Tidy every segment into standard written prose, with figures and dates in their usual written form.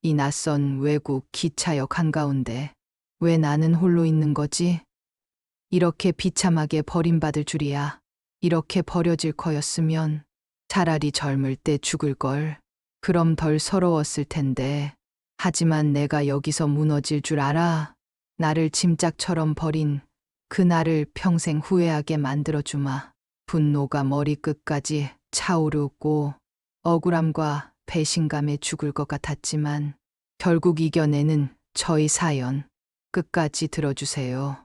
이 낯선 외국 기차역 한가운데 왜 나는 홀로 있는 거지? 이렇게 비참하게 버림받을 줄이야. 이렇게 버려질 거였으면 차라리 젊을 때 죽을 걸. 그럼 덜 서러웠을 텐데. 하지만 내가 여기서 무너질 줄 알아. 나를 짐짝처럼 버린 그 나를 평생 후회하게 만들어주마. 분노가 머리끝까지 차오르고 억울함과 배신감에 죽을 것 같았지만 결국 이겨내는 저희 사연 끝까지 들어주세요.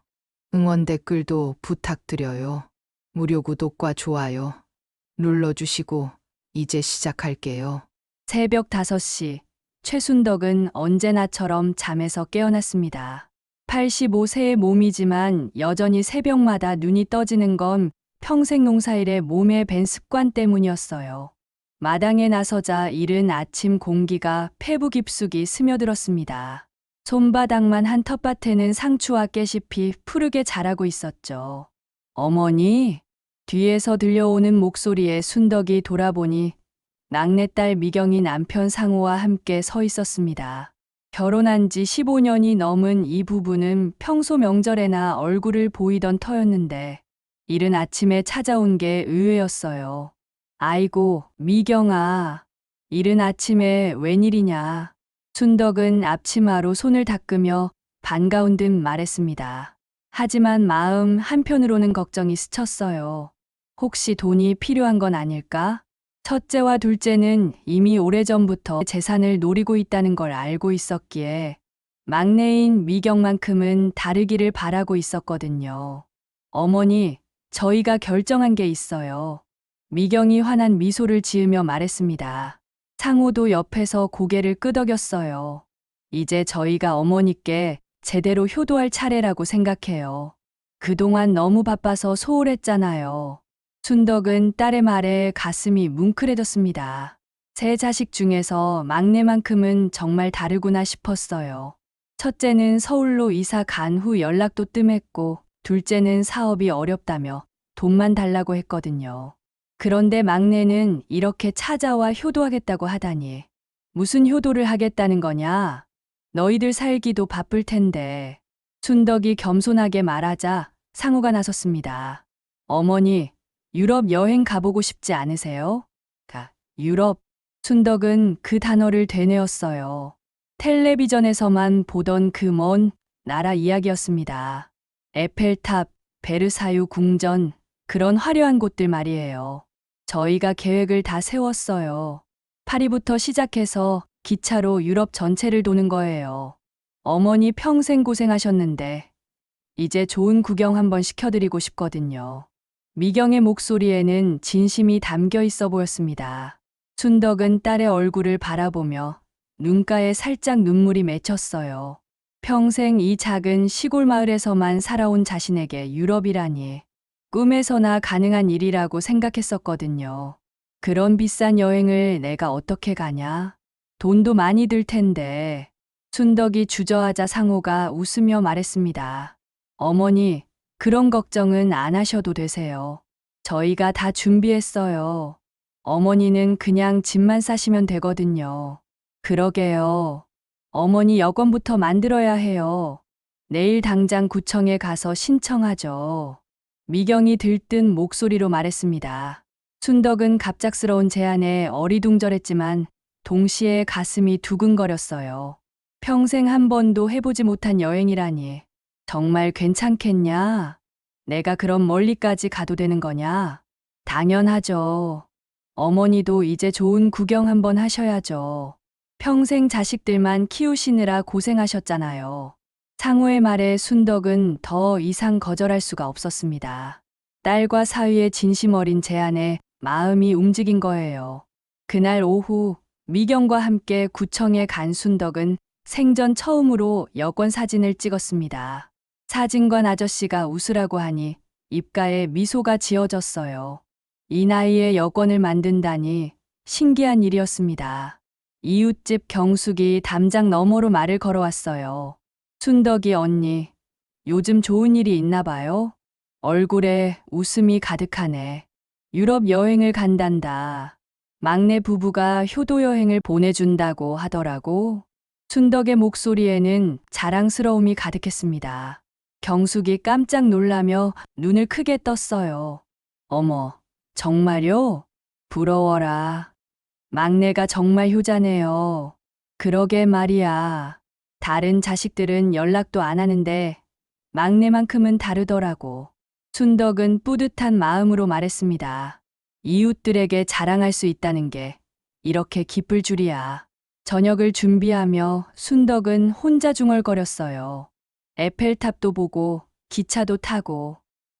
응원 댓글도 부탁드려요. 무료 구독과 좋아요 눌러주시고 이제 시작할게요. 새벽 5시, 최순덕은 언제나처럼 잠에서 깨어났습니다. 85세의 몸이지만 여전히 새벽마다 눈이 떠지는 건 평생 농사일에 몸에 밴 습관 때문이었어요. 마당에 나서자 이른 아침 공기가 폐부 깊숙이 스며들었습니다. 손바닥만 한 텃밭에는 상추와 깨잎이 푸르게 자라고 있었죠. 어머니? 뒤에서 들려오는 목소리에 순덕이 돌아보니 막내딸 미경이 남편 상우와 함께 서 있었습니다. 결혼한 지 15년이 넘은 이 부부는 평소 명절에나 얼굴을 보이던 터였는데 이른 아침에 찾아온 게 의외였어요. 아이고, 미경아. 이른 아침에 웬일이냐. 순덕은 앞치마로 손을 닦으며 반가운 듯 말했습니다. 하지만 마음 한편으로는 걱정이 스쳤어요. 혹시 돈이 필요한 건 아닐까? 첫째와 둘째는 이미 오래전부터 재산을 노리고 있다는 걸 알고 있었기에 막내인 미경만큼은 다르기를 바라고 있었거든요. 어머니, 저희가 결정한 게 있어요. 미경이 환한 미소를 지으며 말했습니다. 상호도 옆에서 고개를 끄덕였어요. 이제 저희가 어머니께 제대로 효도할 차례라고 생각해요. 그동안 너무 바빠서 소홀했잖아요. 순덕은 딸의 말에 가슴이 뭉클해졌습니다. 세 자식 중에서 막내만큼은 정말 다르구나 싶었어요. 첫째는 서울로 이사 간 후 연락도 뜸했고, 둘째는 사업이 어렵다며 돈만 달라고 했거든요. 그런데 막내는 이렇게 찾아와 효도하겠다고 하다니. 무슨 효도를 하겠다는 거냐? 너희들 살기도 바쁠 텐데. 순덕이 겸손하게 말하자 상우가 나섰습니다. 어머니, 유럽 여행 가보고 싶지 않으세요? 유럽. 순덕은 그 단어를 되뇌었어요. 텔레비전에서만 보던 그 먼 나라 이야기였습니다. 에펠탑, 베르사유 궁전, 그런 화려한 곳들 말이에요. 저희가 계획을 다 세웠어요. 파리부터 시작해서 기차로 유럽 전체를 도는 거예요. 어머니 평생 고생하셨는데 이제 좋은 구경 한번 시켜드리고 싶거든요. 미경의 목소리에는 진심이 담겨 있어 보였습니다. 순덕은 딸의 얼굴을 바라보며 눈가에 살짝 눈물이 맺혔어요. 평생 이 작은 시골 마을에서만 살아온 자신에게 유럽이라니 꿈에서나 가능한 일이라고 생각했었거든요. 그런 비싼 여행을 내가 어떻게 가냐? 돈도 많이 들 텐데. 순덕이 주저하자 상호가 웃으며 말했습니다. 어머니, 그런 걱정은 안 하셔도 되세요. 저희가 다 준비했어요. 어머니는 그냥 집만 싸시면 되거든요. 그러게요. 어머니 여권부터 만들어야 해요. 내일 당장 구청에 가서 신청하죠. 미경이 들뜬 목소리로 말했습니다. 순덕은 갑작스러운 제안에 어리둥절했지만 동시에 가슴이 두근거렸어요. 평생 한 번도 해보지 못한 여행이라니. 정말 괜찮겠냐? 내가 그럼 멀리까지 가도 되는 거냐? 당연하죠. 어머니도 이제 좋은 구경 한번 하셔야죠. 평생 자식들만 키우시느라 고생하셨잖아요. 상호의 말에 순덕은 더 이상 거절할 수가 없었습니다. 딸과 사위의 진심 어린 제안에 마음이 움직인 거예요. 그날 오후 미경과 함께 구청에 간 순덕은 생전 처음으로 여권 사진을 찍었습니다. 사진관 아저씨가 웃으라고 하니 입가에 미소가 지어졌어요. 이 나이에 여권을 만든다니 신기한 일이었습니다. 이웃집 경숙이 담장 너머로 말을 걸어왔어요. 순덕이 언니, 요즘 좋은 일이 있나 봐요? 얼굴에 웃음이 가득하네. 유럽 여행을 간단다. 막내 부부가 효도 여행을 보내준다고 하더라고. 순덕의 목소리에는 자랑스러움이 가득했습니다. 경숙이 깜짝 놀라며 눈을 크게 떴어요. 어머, 정말요? 부러워라. 막내가 정말 효자네요. 그러게 말이야. 다른 자식들은 연락도 안 하는데 막내만큼은 다르더라고. 순덕은 뿌듯한 마음으로 말했습니다. 이웃들에게 자랑할 수 있다는 게 이렇게 기쁠 줄이야. 저녁을 준비하며 순덕은 혼자 중얼거렸어요. 에펠탑도 보고 기차도 타고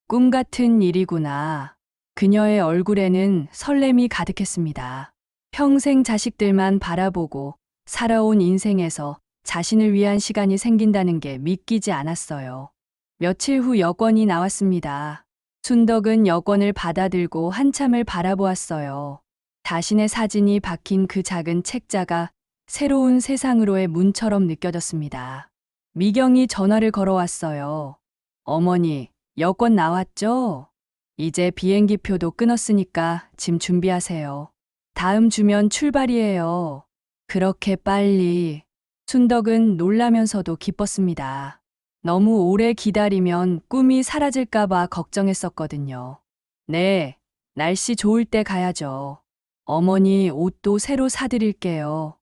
꿈 같은 일이구나. 그녀의 얼굴에는 설렘이 가득했습니다. 평생 자식들만 바라보고 살아온 인생에서 자신을 위한 시간이 생긴다는 게 믿기지 않았어요. 며칠 후 여권이 나왔습니다. 순덕은 여권을 받아들고 한참을 바라보았어요. 자신의 사진이 박힌 그 작은 책자가 새로운 세상으로의 문처럼 느껴졌습니다. 미경이 전화를 걸어왔어요. 어머니, 여권 나왔죠? 이제 비행기표도 끊었으니까 짐 준비하세요. 다음 주면 출발이에요. 그렇게 빨리. 순덕은 놀라면서도 기뻤습니다. 너무 오래 기다리면 꿈이 사라질까봐 걱정했었거든요. 네, 날씨 좋을 때 가야죠. 어머니 옷도 새로 사드릴게요.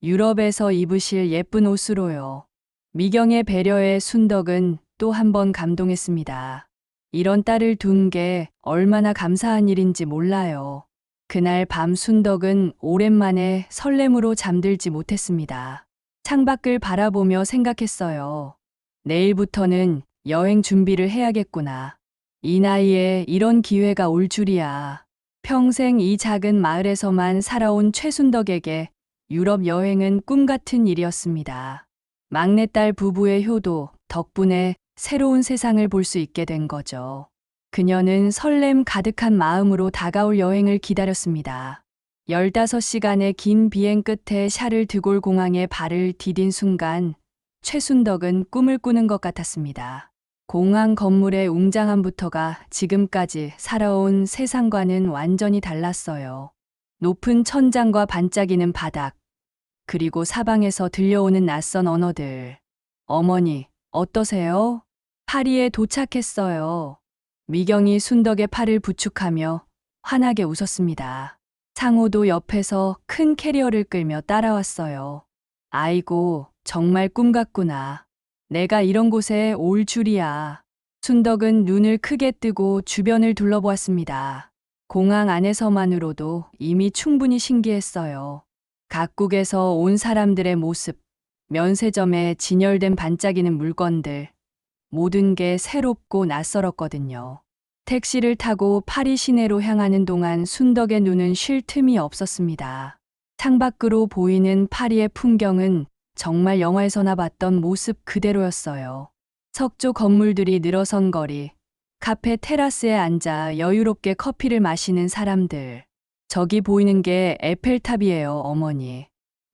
유럽에서 입으실 예쁜 옷으로요. 미경의 배려에 순덕은 또 한 번 감동했습니다. 이런 딸을 둔 게 얼마나 감사한 일인지 몰라요. 그날 밤 순덕은 오랜만에 설렘으로 잠들지 못했습니다. 창밖을 바라보며 생각했어요. 내일부터는 여행 준비를 해야겠구나. 이 나이에 이런 기회가 올 줄이야. 평생 이 작은 마을에서만 살아온 최순덕에게 유럽 여행은 꿈 같은 일이었습니다. 막내딸 부부의 효도 덕분에 새로운 세상을 볼 수 있게 된 거죠. 그녀는 설렘 가득한 마음으로 다가올 여행을 기다렸습니다. 15시간의 긴 비행 끝에 샤를 드골 공항에 발을 디딘 순간 최순덕은 꿈을 꾸는 것 같았습니다. 공항 건물의 웅장함부터가 지금까지 살아온 세상과는 완전히 달랐어요. 높은 천장과 반짝이는 바닥, 그리고 사방에서 들려오는 낯선 언어들. 어머니, 어떠세요? 파리에 도착했어요. 미경이 순덕의 팔을 부축하며 환하게 웃었습니다. 상호도 옆에서 큰 캐리어를 끌며 따라왔어요. 아이고, 정말 꿈 같구나. 내가 이런 곳에 올 줄이야. 순덕은 눈을 크게 뜨고 주변을 둘러보았습니다. 공항 안에서만으로도 이미 충분히 신기했어요. 각국에서 온 사람들의 모습, 면세점에 진열된 반짝이는 물건들, 모든 게 새롭고 낯설었거든요. 택시를 타고 파리 시내로 향하는 동안 순덕의 눈은 쉴 틈이 없었습니다. 창밖으로 보이는 파리의 풍경은 정말 영화에서나 봤던 모습 그대로였어요. 석조 건물들이 늘어선 거리, 카페 테라스에 앉아 여유롭게 커피를 마시는 사람들. 저기 보이는 게 에펠탑이에요, 어머니.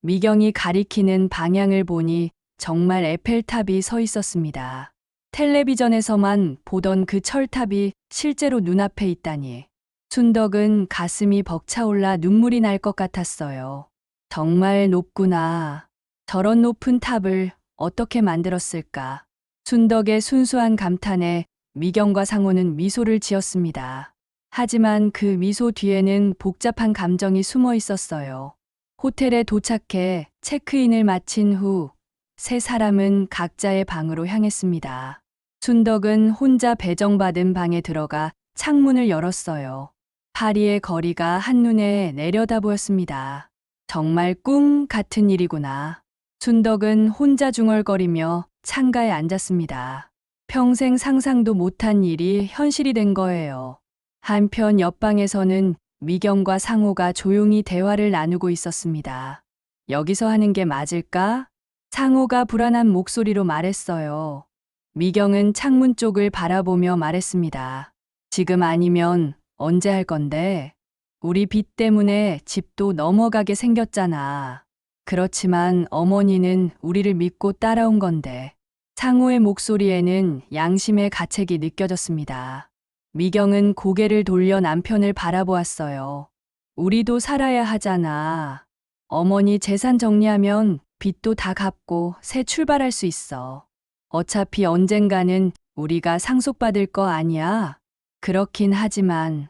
미경이 가리키는 방향을 보니 정말 에펠탑이 서 있었습니다. 텔레비전에서만 보던 그 철탑이 실제로 눈앞에 있다니. 순덕은 가슴이 벅차올라 눈물이 날 것 같았어요. 정말 높구나. 저런 높은 탑을 어떻게 만들었을까? 순덕의 순수한 감탄에 미경과 상호는 미소를 지었습니다. 하지만 그 미소 뒤에는 복잡한 감정이 숨어 있었어요. 호텔에 도착해 체크인을 마친 후 세 사람은 각자의 방으로 향했습니다. 순덕은 혼자 배정받은 방에 들어가 창문을 열었어요. 파리의 거리가 한눈에 내려다 보였습니다. 정말 꿈 같은 일이구나. 순덕은 혼자 중얼거리며 창가에 앉았습니다. 평생 상상도 못한 일이 현실이 된 거예요. 한편 옆방에서는 미경과 상호가 조용히 대화를 나누고 있었습니다. 여기서 하는 게 맞을까? 상호가 불안한 목소리로 말했어요. 미경은 창문 쪽을 바라보며 말했습니다. 지금 아니면 언제 할 건데? 우리 빚 때문에 집도 넘어가게 생겼잖아. 그렇지만 어머니는 우리를 믿고 따라온 건데. 상호의 목소리에는 양심의 가책이 느껴졌습니다. 미경은 고개를 돌려 남편을 바라보았어요. 우리도 살아야 하잖아. 어머니 재산 정리하면 빚도 다 갚고 새 출발할 수 있어. 어차피 언젠가는 우리가 상속받을 거 아니야? 그렇긴 하지만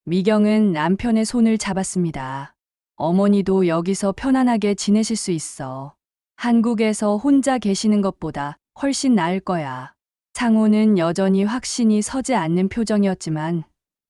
미경은 남편의 손을 잡았습니다. 어머니도 여기서 편안하게 지내실 수 있어. 한국에서 혼자 계시는 것보다 훨씬 나을 거야. 상호는 여전히 확신이 서지 않는 표정이었지만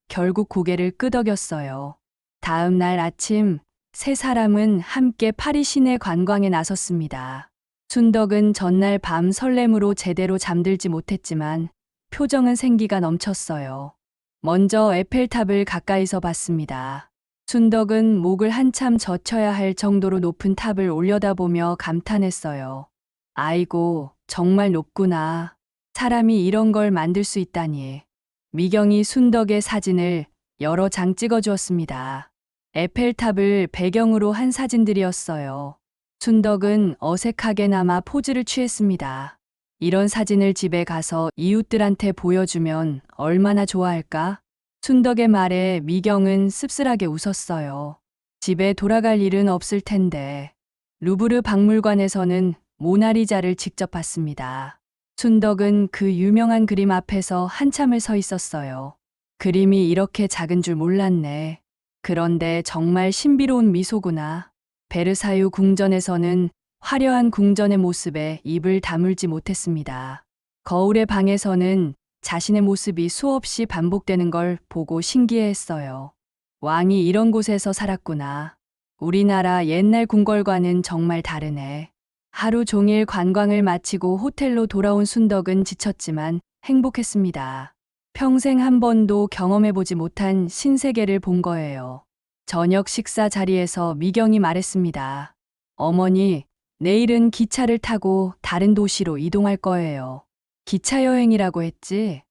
결국 고개를 끄덕였어요. 다음 날 아침 세 사람은 함께 파리 시내 관광에 나섰습니다. 순덕은 전날 밤 설렘으로 제대로 잠들지 못했지만 표정은 생기가 넘쳤어요. 먼저 에펠탑을 가까이서 봤습니다. 순덕은 목을 한참 젖혀야 할 정도로 높은 탑을 올려다보며 감탄했어요. 아이고, 정말 높구나. 사람이 이런 걸 만들 수 있다니. 미경이 순덕의 사진을 여러 장 찍어주었습니다. 에펠탑을 배경으로 한 사진들이었어요. 순덕은 어색하게나마 포즈를 취했습니다. 이런 사진을 집에 가서 이웃들한테 보여주면 얼마나 좋아할까? 순덕의 말에 미경은 씁쓸하게 웃었어요. 집에 돌아갈 일은 없을 텐데. 루브르 박물관에서는 모나리자를 직접 봤습니다. 순덕은 그 유명한 그림 앞에서 한참을 서 있었어요. 그림이 이렇게 작은 줄 몰랐네. 그런데 정말 신비로운 미소구나. 베르사유 궁전에서는 화려한 궁전의 모습에 입을 다물지 못했습니다. 거울의 방에서는 자신의 모습이 수없이 반복되는 걸 보고 신기해했어요. 왕이 이런 곳에서 살았구나. 우리나라 옛날 궁궐과는 정말 다르네. 하루 종일 관광을 마치고 호텔로 돌아온 순덕은 지쳤지만 행복했습니다. 평생 한 번도 경험해보지 못한 신세계를 본 거예요. 저녁 식사 자리에서 미경이 말했습니다. 어머니, 내일은 기차를 타고 다른 도시로 이동할 거예요. 기차 여행이라고 했지?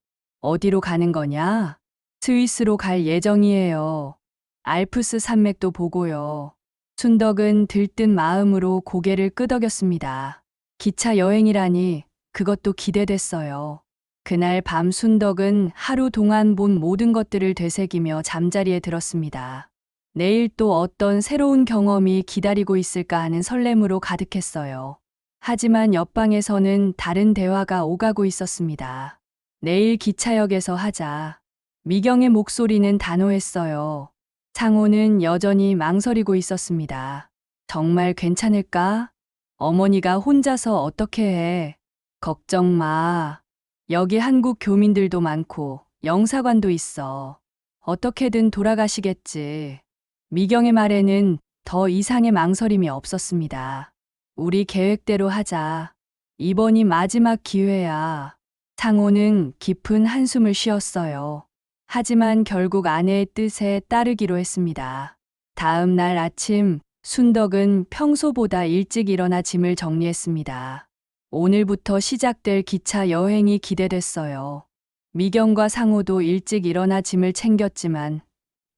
어디로 가는 거냐? 스위스로 갈 예정이에요. 알프스 산맥도 보고요. 순덕은 들뜬 마음으로 고개를 끄덕였습니다. 기차 여행이라니 그것도 기대됐어요. 그날 밤 순덕은 하루 동안 본 모든 것들을 되새기며 잠자리에 들었습니다. 내일 또 어떤 새로운 경험이 기다리고 있을까 하는 설렘으로 가득했어요. 하지만 옆방에서는 다른 대화가 오가고 있었습니다. 내일 기차역에서 하자. 미경의 목소리는 단호했어요. 상호는 여전히 망설이고 있었습니다. 정말 괜찮을까? 어머니가 혼자서 어떻게 해? 걱정 마. 여기 한국 교민들도 많고 영사관도 있어. 어떻게든 돌아가시겠지. 미경의 말에는 더 이상의 망설임이 없었습니다. 우리 계획대로 하자. 이번이 마지막 기회야. 상호는 깊은 한숨을 쉬었어요. 하지만 결국 아내의 뜻에 따르기로 했습니다. 다음 날 아침, 순덕은 평소보다 일찍 일어나 짐을 정리했습니다. 오늘부터 시작될 기차 여행이 기대됐어요. 미경과 상호도 일찍 일어나 짐을 챙겼지만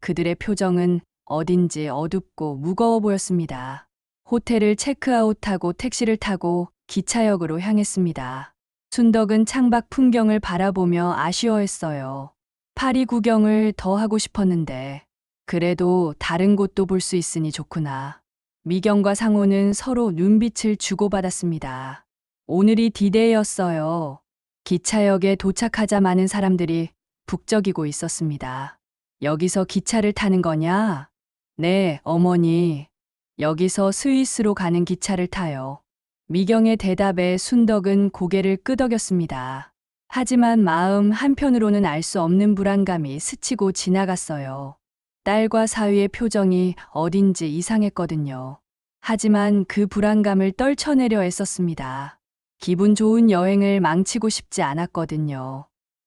그들의 표정은 어딘지 어둡고 무거워 보였습니다. 호텔을 체크아웃하고 택시를 타고 기차역으로 향했습니다. 순덕은 창밖 풍경을 바라보며 아쉬워했어요. 파리 구경을 더 하고 싶었는데 그래도 다른 곳도 볼 수 있으니 좋구나. 미경과 상호는 서로 눈빛을 주고받았습니다. 오늘이 디데이였어요. 기차역에 도착하자 많은 사람들이 북적이고 있었습니다. 여기서 기차를 타는 거냐? 네, 어머니. 여기서 스위스로 가는 기차를 타요. 미경의 대답에 순덕은 고개를 끄덕였습니다. 하지만 마음 한편으로는 알 수 없는 불안감이 스치고 지나갔어요. 딸과 사위의 표정이 어딘지 이상했거든요. 하지만 그 불안감을 떨쳐내려 애썼습니다. 기분 좋은 여행을 망치고 싶지 않았거든요.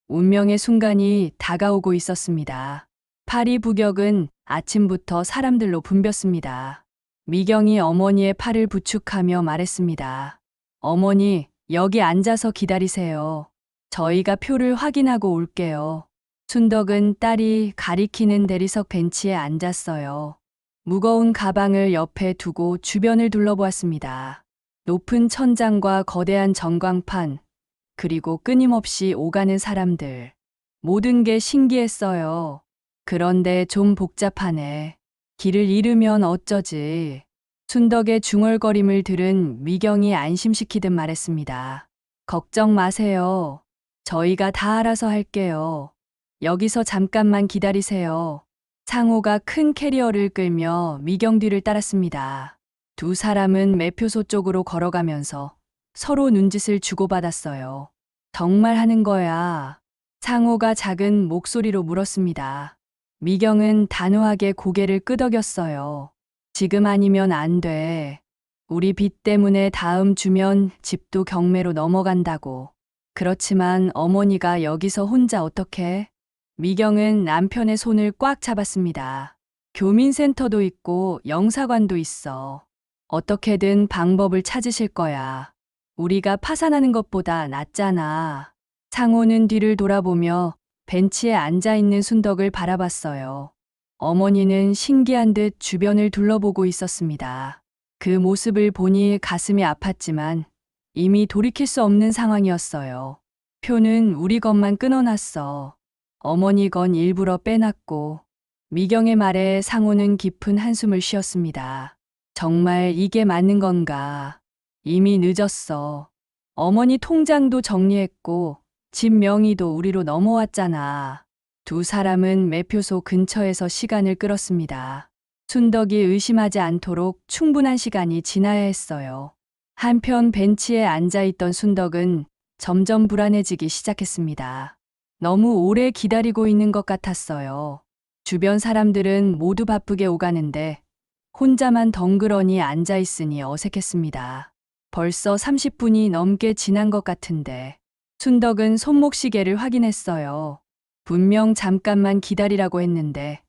운명의 순간이 다가오고 있었습니다. 파리 북역은 아침부터 사람들로 붐볐습니다. 미경이 어머니의 팔을 부축하며 말했습니다. 어머니, 여기 앉아서 기다리세요. 저희가 표를 확인하고 올게요. 순덕은 딸이 가리키는 대리석 벤치에 앉았어요. 무거운 가방을 옆에 두고 주변을 둘러보았습니다. 높은 천장과 거대한 전광판, 그리고 끊임없이 오가는 사람들. 모든 게 신기했어요. 그런데 좀 복잡하네. 길을 잃으면 어쩌지? 순덕의 중얼거림을 들은 미경이 안심시키듯 말했습니다. 걱정 마세요. 저희가 다 알아서 할게요. 여기서 잠깐만 기다리세요. 상호가 큰 캐리어를 끌며 미경 뒤를 따랐습니다. 두 사람은 매표소 쪽으로 걸어가면서 서로 눈짓을 주고받았어요. 정말 하는 거야. 상호가 작은 목소리로 물었습니다. 미경은 단호하게 고개를 끄덕였어요. 지금 아니면 안 돼. 우리 빚 때문에 다음 주면 집도 경매로 넘어간다고. 그렇지만 어머니가 여기서 혼자 어떡해? 미경은 남편의 손을 꽉 잡았습니다. 교민센터도 있고 영사관도 있어. 어떻게든 방법을 찾으실 거야. 우리가 파산하는 것보다 낫잖아. 상호는 뒤를 돌아보며 벤치에 앉아있는 순덕을 바라봤어요. 어머니는 신기한 듯 주변을 둘러보고 있었습니다. 그 모습을 보니 가슴이 아팠지만 이미 돌이킬 수 없는 상황이었어요. 표는 우리 것만 끊어놨어. 어머니 건 일부러 빼놨고. 미경의 말에 상호는 깊은 한숨을 쉬었습니다. 정말 이게 맞는 건가? 이미 늦었어. 어머니 통장도 정리했고 집 명의도 우리로 넘어왔잖아. 두 사람은 매표소 근처에서 시간을 끌었습니다. 순덕이 의심하지 않도록 충분한 시간이 지나야 했어요. 한편 벤치에 앉아있던 순덕은 점점 불안해지기 시작했습니다. 너무 오래 기다리고 있는 것 같았어요. 주변 사람들은 모두 바쁘게 오가는데 혼자만 덩그러니 앉아있으니 어색했습니다. 벌써 30분이 넘게 지난 것 같은데. 순덕은 손목시계를 확인했어요. 분명 잠깐만 기다리라고 했는데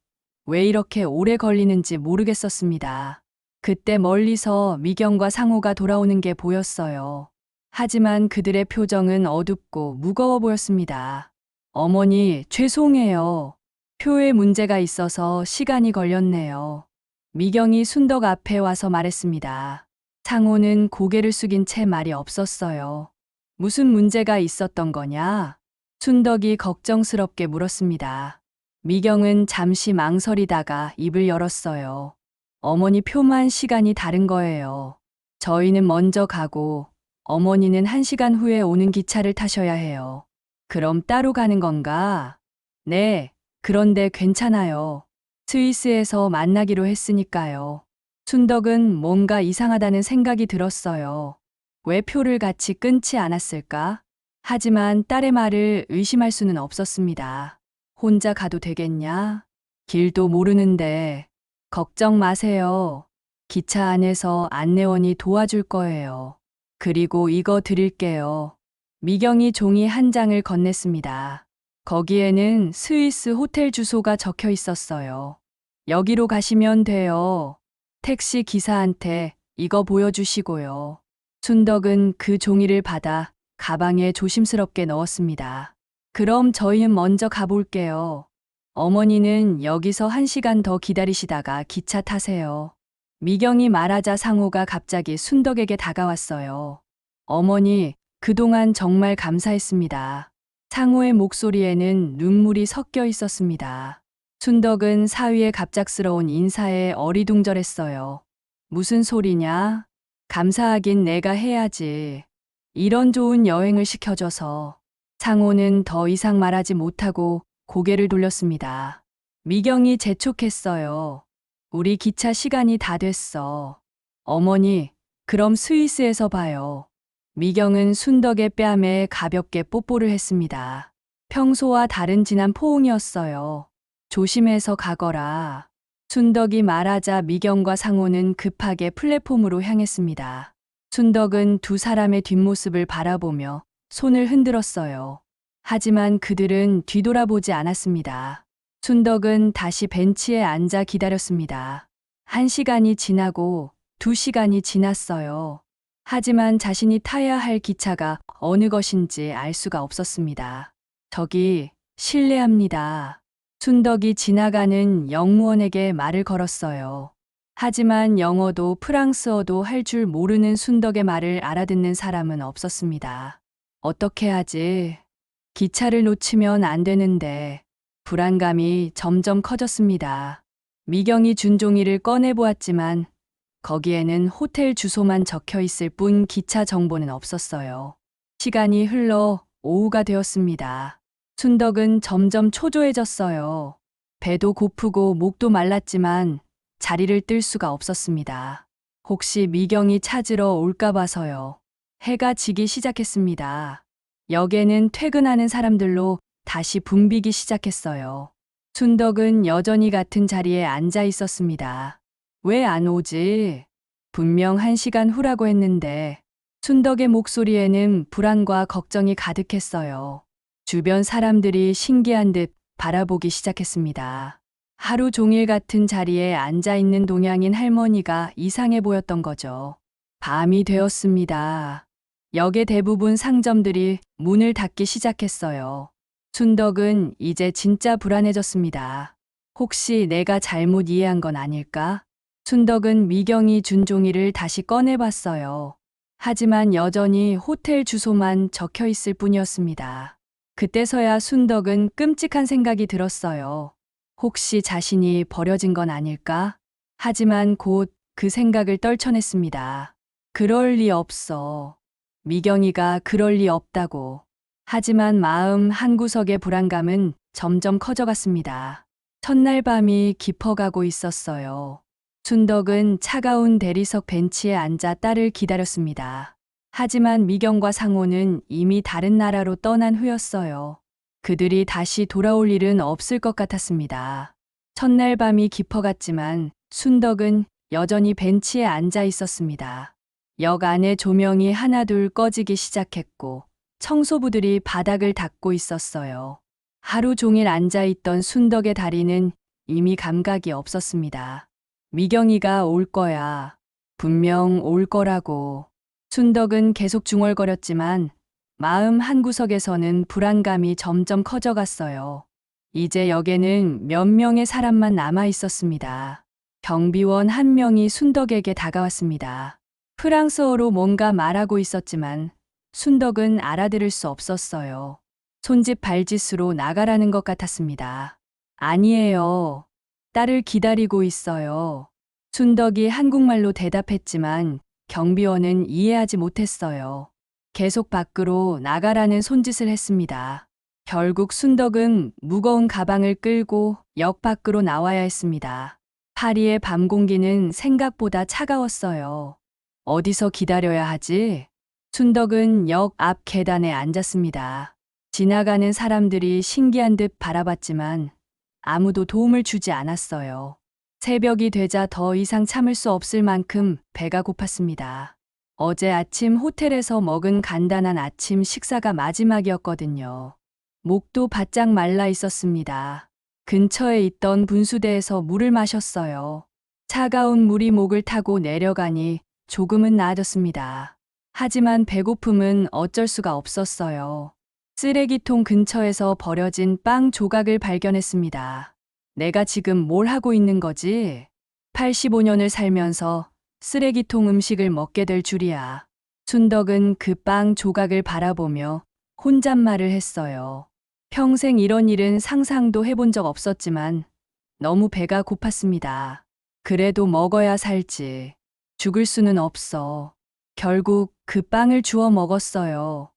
왜 이렇게 오래 걸리는지 모르겠었습니다. 그때 멀리서 미경과 상호가 돌아오는 게 보였어요. 하지만 그들의 표정은 어둡고 무거워 보였습니다. 어머니, 죄송해요. 표에 문제가 있어서 시간이 걸렸네요. 미경이 순덕 앞에 와서 말했습니다. 상호는 고개를 숙인 채 말이 없었어요. 무슨 문제가 있었던 거냐? 순덕이 걱정스럽게 물었습니다. 미경은 잠시 망설이다가 입을 열었어요. 어머니 표만 시간이 다른 거예요. 저희는 먼저 가고 어머니는 1시간 후에 오는 기차를 타셔야 해요. 그럼 따로 가는 건가? 네, 그런데 괜찮아요. 스위스에서 만나기로 했으니까요. 순덕은 뭔가 이상하다는 생각이 들었어요. 왜 표를 같이 끊지 않았을까? 하지만 딸의 말을 의심할 수는 없었습니다. 혼자 가도 되겠냐? 길도 모르는데. 걱정 마세요. 기차 안에서 안내원이 도와줄 거예요. 그리고 이거 드릴게요. 미경이 종이 한 장을 건넸습니다. 거기에는 스위스 호텔 주소가 적혀 있었어요. 여기로 가시면 돼요. 택시 기사한테 이거 보여주시고요. 순덕은 그 종이를 받아 가방에 조심스럽게 넣었습니다. 그럼 저희는 먼저 가볼게요. 어머니는 여기서 1시간 더 기다리시다가 기차 타세요. 미경이 말하자 상호가 갑자기 순덕에게 다가왔어요. 어머니, 그동안 정말 감사했습니다. 상호의 목소리에는 눈물이 섞여 있었습니다. 순덕은 사위의 갑작스러운 인사에 어리둥절했어요. 무슨 소리냐? 감사하긴 내가 해야지. 이런 좋은 여행을 시켜줘서. 상호는 더 이상 말하지 못하고 고개를 돌렸습니다. 미경이 재촉했어요. 우리 기차 시간이 다 됐어. 어머니, 그럼 스위스에서 봐요. 미경은 순덕의 뺨에 가볍게 뽀뽀를 했습니다. 평소와 다른 진한 포옹이었어요. 조심해서 가거라. 순덕이 말하자 미경과 상호는 급하게 플랫폼으로 향했습니다. 순덕은 두 사람의 뒷모습을 바라보며 손을 흔들었어요. 하지만 그들은 뒤돌아보지 않았습니다. 순덕은 다시 벤치에 앉아 기다렸습니다. 1시간이 지나고 2시간이 지났어요. 하지만 자신이 타야 할 기차가 어느 것인지 알 수가 없었습니다. 저기, 실례합니다. 순덕이 지나가는 영무원에게 말을 걸었어요. 하지만 영어도 프랑스어도 할 줄 모르는 순덕의 말을 알아듣는 사람은 없었습니다. 어떻게 하지? 기차를 놓치면 안 되는데. 불안감이 점점 커졌습니다. 미경이 준 종이를 꺼내보았지만 거기에는 호텔 주소만 적혀 있을 뿐 기차 정보는 없었어요. 시간이 흘러 오후가 되었습니다. 순덕은 점점 초조해졌어요. 배도 고프고 목도 말랐지만 자리를 뜰 수가 없었습니다. 혹시 미경이 찾으러 올까 봐서요. 해가 지기 시작했습니다. 역에는 퇴근하는 사람들로 다시 붐비기 시작했어요. 순덕은 여전히 같은 자리에 앉아 있었습니다. 왜 안 오지? 분명 1시간 후라고 했는데 순덕의 목소리에는 불안과 걱정이 가득했어요. 주변 사람들이 신기한 듯 바라보기 시작했습니다. 하루 종일 같은 자리에 앉아 있는 동양인 할머니가 이상해 보였던 거죠. 밤이 되었습니다. 역의 대부분 상점들이 문을 닫기 시작했어요. 순덕은 이제 진짜 불안해졌습니다. 혹시 내가 잘못 이해한 건 아닐까? 순덕은 미경이 준 종이를 다시 꺼내봤어요. 하지만 여전히 호텔 주소만 적혀 있을 뿐이었습니다. 그때서야 순덕은 끔찍한 생각이 들었어요. 혹시 자신이 버려진 건 아닐까? 하지만 곧 그 생각을 떨쳐냈습니다. 그럴 리 없어. 미경이가 그럴 리 없다고. 하지만 마음 한구석의 불안감은 점점 커져갔습니다. 첫날 밤이 깊어가고 있었어요. 순덕은 차가운 대리석 벤치에 앉아 딸을 기다렸습니다. 하지만 미경과 상호는 이미 다른 나라로 떠난 후였어요. 그들이 다시 돌아올 일은 없을 것 같았습니다. 첫날 밤이 깊어갔지만 순덕은 여전히 벤치에 앉아 있었습니다. 역 안의 조명이 하나둘 꺼지기 시작했고 청소부들이 바닥을 닦고 있었어요. 하루 종일 앉아 있던 순덕의 다리는 이미 감각이 없었습니다. 미경이가 올 거야. 분명 올 거라고. 순덕은 계속 중얼거렸지만 마음 한구석에서는 불안감이 점점 커져갔어요. 이제 역에는 몇 명의 사람만 남아 있었습니다. 경비원 한 명이 순덕에게 다가왔습니다. 프랑스어로 뭔가 말하고 있었지만 순덕은 알아들을 수 없었어요. 손짓 발짓으로 나가라는 것 같았습니다. 아니에요. 딸을 기다리고 있어요. 순덕이 한국말로 대답했지만 경비원은 이해하지 못했어요. 계속 밖으로 나가라는 손짓을 했습니다. 결국 순덕은 무거운 가방을 끌고 역 밖으로 나와야 했습니다. 파리의 밤 공기는 생각보다 차가웠어요. 어디서 기다려야 하지? 순덕은 역 앞 계단에 앉았습니다. 지나가는 사람들이 신기한 듯 바라봤지만 아무도 도움을 주지 않았어요. 새벽이 되자 더 이상 참을 수 없을 만큼 배가 고팠습니다. 어제 아침 호텔에서 먹은 간단한 아침 식사가 마지막이었거든요. 목도 바짝 말라 있었습니다. 근처에 있던 분수대에서 물을 마셨어요. 차가운 물이 목을 타고 내려가니 조금은 나아졌습니다. 하지만 배고픔은 어쩔 수가 없었어요. 쓰레기통 근처에서 버려진 빵 조각을 발견했습니다. 내가 지금 뭘 하고 있는 거지? 85년을 살면서 쓰레기통 음식을 먹게 될 줄이야. 순덕은 그 빵 조각을 바라보며 혼잣말을 했어요. 평생 이런 일은 상상도 해본 적 없었지만 너무 배가 고팠습니다. 그래도 먹어야 살지. 죽을 수는 없어. 결국 그 빵을 주워 먹었어요.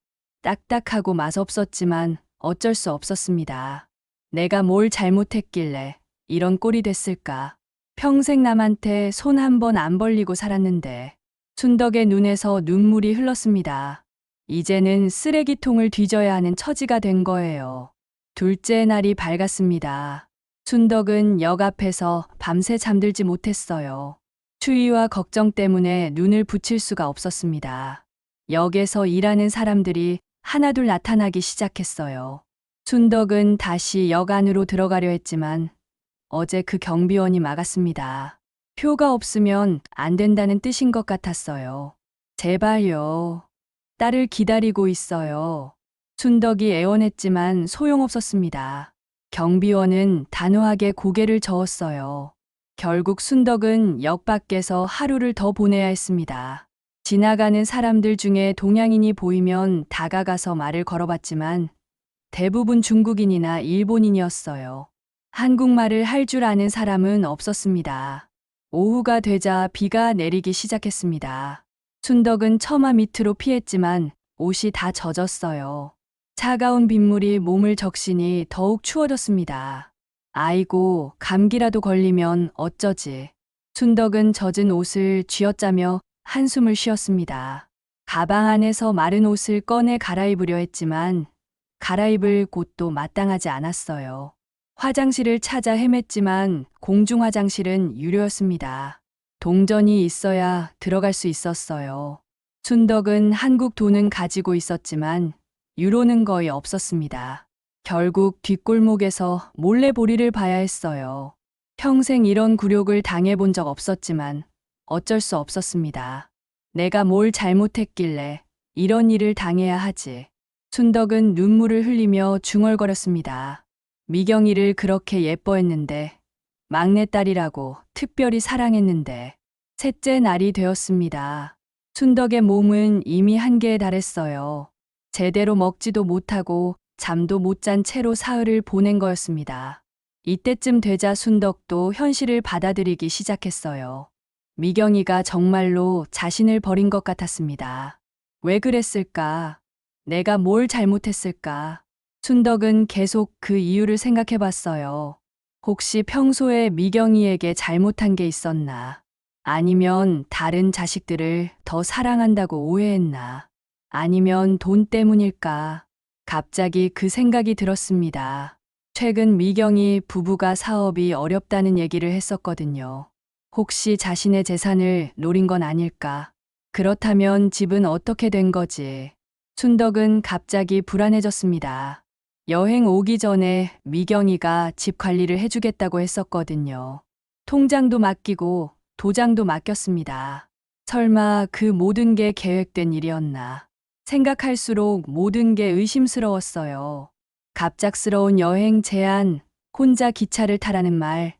딱딱하고 맛없었지만 어쩔 수 없었습니다. 내가 뭘 잘못했길래 이런 꼴이 됐을까. 평생 남한테 손 한 번 안 벌리고 살았는데. 순덕의 눈에서 눈물이 흘렀습니다. 이제는 쓰레기통을 뒤져야 하는 처지가 된 거예요. 둘째 날이 밝았습니다. 순덕은 역 앞에서 밤새 잠들지 못했어요. 추위와 걱정 때문에 눈을 붙일 수가 없었습니다. 역에서 일하는 사람들이 하나둘 나타나기 시작했어요. 순덕은 다시 역 안으로 들어가려 했지만 어제 그 경비원이 막았습니다. 표가 없으면 안 된다는 뜻인 것 같았어요. 제발요. 딸을 기다리고 있어요. 순덕이 애원했지만 소용없었습니다. 경비원은 단호하게 고개를 저었어요. 결국 순덕은 역 밖에서 하루를 더 보내야 했습니다. 지나가는 사람들 중에 동양인이 보이면 다가가서 말을 걸어봤지만 대부분 중국인이나 일본인이었어요. 한국말을 할 줄 아는 사람은 없었습니다. 오후가 되자 비가 내리기 시작했습니다. 순덕은 처마 밑으로 피했지만 옷이 다 젖었어요. 차가운 빗물이 몸을 적시니 더욱 추워졌습니다. 아이고, 감기라도 걸리면 어쩌지. 순덕은 젖은 옷을 쥐어짜며 한숨을 쉬었습니다. 가방 안에서 마른 옷을 꺼내 갈아입으려 했지만 갈아입을 곳도 마땅하지 않았어요. 화장실을 찾아 헤맸지만 공중 화장실은 유료였습니다. 동전이 있어야 들어갈 수 있었어요. 순덕은 한국 돈은 가지고 있었지만 유로는 거의 없었습니다. 결국 뒷골목에서 몰래보리를 봐야 했어요. 평생 이런 굴욕을 당해본 적 없었지만 어쩔 수 없었습니다. 내가 뭘 잘못했길래 이런 일을 당해야 하지. 순덕은 눈물을 흘리며 중얼거렸습니다. 미경이를 그렇게 예뻐했는데, 막내딸이라고 특별히 사랑했는데, 셋째 날이 되었습니다. 순덕의 몸은 이미 한계에 달했어요. 제대로 먹지도 못하고 잠도 못 잔 채로 사흘을 보낸 거였습니다. 이때쯤 되자 순덕도 현실을 받아들이기 시작했어요. 미경이가 정말로 자신을 버린 것 같았습니다. 왜 그랬을까? 내가 뭘 잘못했을까? 순덕은 계속 그 이유를 생각해 봤어요. 혹시 평소에 미경이에게 잘못한 게 있었나? 아니면 다른 자식들을 더 사랑한다고 오해했나? 아니면 돈 때문일까? 갑자기 그 생각이 들었습니다. 최근 미경이 부부가 사업이 어렵다는 얘기를 했었거든요. 혹시 자신의 재산을 노린 건 아닐까? 그렇다면 집은 어떻게 된 거지? 순덕은 갑자기 불안해졌습니다. 여행 오기 전에 미경이가 집 관리를 해주겠다고 했었거든요. 통장도 맡기고 도장도 맡겼습니다. 설마 그 모든 게 계획된 일이었나? 생각할수록 모든 게 의심스러웠어요. 갑작스러운 여행 제안, 혼자 기차를 타라는 말,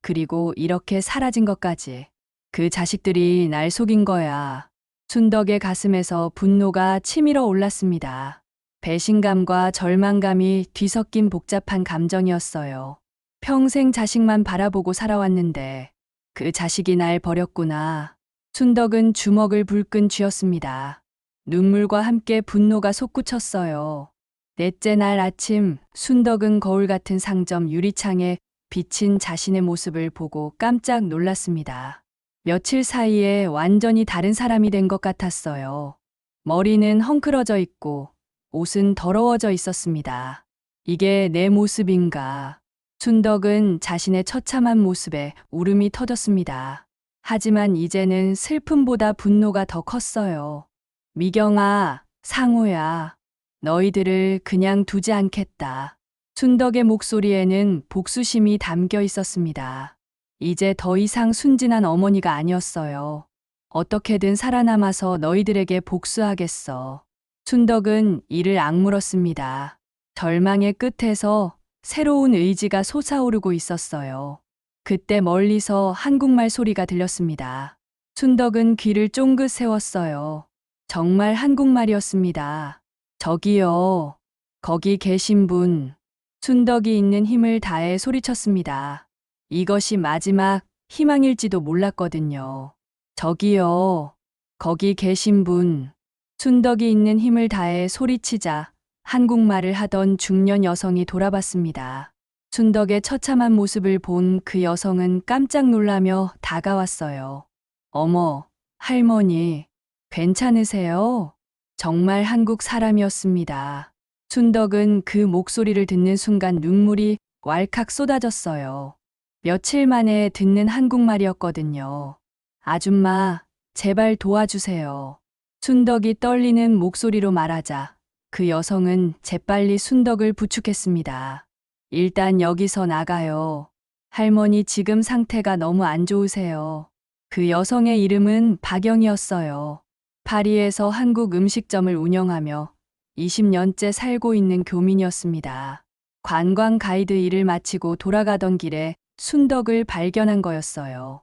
그리고 이렇게 사라진 것까지. 그 자식들이 날 속인 거야. 순덕의 가슴에서 분노가 치밀어 올랐습니다. 배신감과 절망감이 뒤섞인 복잡한 감정이었어요. 평생 자식만 바라보고 살아왔는데 그 자식이 날 버렸구나. 순덕은 주먹을 불끈 쥐었습니다. 눈물과 함께 분노가 솟구쳤어요. 넷째 날 아침 순덕은 거울 같은 상점 유리창에 비친 자신의 모습을 보고 깜짝 놀랐습니다. 며칠 사이에 완전히 다른 사람이 된 것 같았어요. 머리는 헝클어져 있고 옷은 더러워져 있었습니다. 이게 내 모습인가? 순덕은 자신의 처참한 모습에 울음이 터졌습니다. 하지만 이제는 슬픔보다 분노가 더 컸어요. 미경아, 상호야, 너희들을 그냥 두지 않겠다. 순덕의 목소리에는 복수심이 담겨 있었습니다. 이제 더 이상 순진한 어머니가 아니었어요. 어떻게든 살아남아서 너희들에게 복수하겠어. 순덕은 이를 악물었습니다. 절망의 끝에서 새로운 의지가 솟아오르고 있었어요. 그때 멀리서 한국말 소리가 들렸습니다. 순덕은 귀를 쫑긋 세웠어요. 정말 한국말이었습니다. 저기요, 거기 계신 분. 순덕이 있는 힘을 다해 소리쳤습니다. 이것이 마지막 희망일지도 몰랐거든요. 저기요, 거기 계신 분. 순덕이 있는 힘을 다해 소리치자 한국말을 하던 중년 여성이 돌아봤습니다. 순덕의 처참한 모습을 본 그 여성은 깜짝 놀라며 다가왔어요. 어머, 할머니, 괜찮으세요? 정말 한국 사람이었습니다. 순덕은 그 목소리를 듣는 순간 눈물이 왈칵 쏟아졌어요. 며칠 만에 듣는 한국말이었거든요. 아줌마, 제발 도와주세요. 순덕이 떨리는 목소리로 말하자 그 여성은 재빨리 순덕을 부축했습니다. 일단 여기서 나가요. 할머니 지금 상태가 너무 안 좋으세요. 그 여성의 이름은 박영이었어요. 파리에서 한국 음식점을 운영하며 20년째 살고 있는 교민이었습니다. 관광 가이드 일을 마치고 돌아가던 길에 순덕을 발견한 거였어요.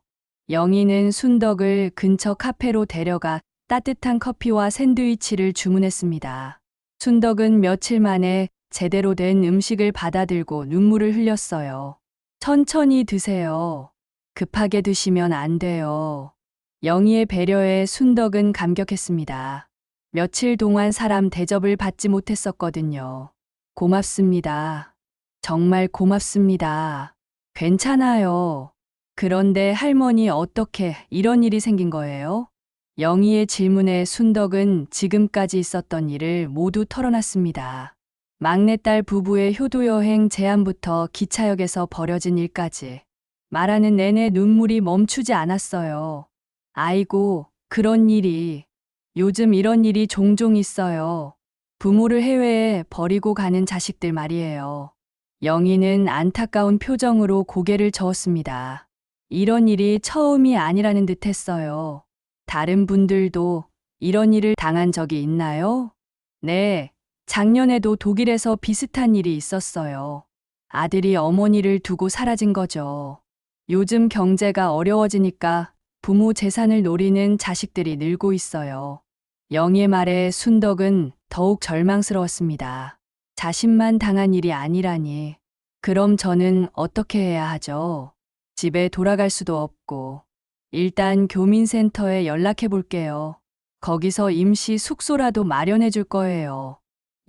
영희는 순덕을 근처 카페로 데려가 따뜻한 커피와 샌드위치를 주문했습니다. 순덕은 며칠 만에 제대로 된 음식을 받아들고 눈물을 흘렸어요. 천천히 드세요. 급하게 드시면 안 돼요. 영희의 배려에 순덕은 감격했습니다. 며칠 동안 사람 대접을 받지 못했었거든요. 고맙습니다. 정말 고맙습니다. 괜찮아요. 그런데 할머니 어떻게 이런 일이 생긴 거예요? 영희의 질문에 순덕은 지금까지 있었던 일을 모두 털어놨습니다. 막내딸 부부의 효도여행 제안부터 기차역에서 벌어진 일까지 말하는 내내 눈물이 멈추지 않았어요. 아이고, 그런 일이. 요즘 이런 일이 종종 있어요. 부모를 해외에 버리고 가는 자식들 말이에요. 영희는 안타까운 표정으로 고개를 저었습니다. 이런 일이 처음이 아니라는 듯 했어요. 다른 분들도 이런 일을 당한 적이 있나요? 네, 작년에도 독일에서 비슷한 일이 있었어요. 아들이 어머니를 두고 사라진 거죠. 요즘 경제가 어려워지니까 부모 재산을 노리는 자식들이 늘고 있어요. 영희의 말에 순덕은 더욱 절망스러웠습니다. 자신만 당한 일이 아니라니. 그럼 저는 어떻게 해야 하죠? 집에 돌아갈 수도 없고. 일단 교민센터에 연락해 볼게요. 거기서 임시 숙소라도 마련해 줄 거예요.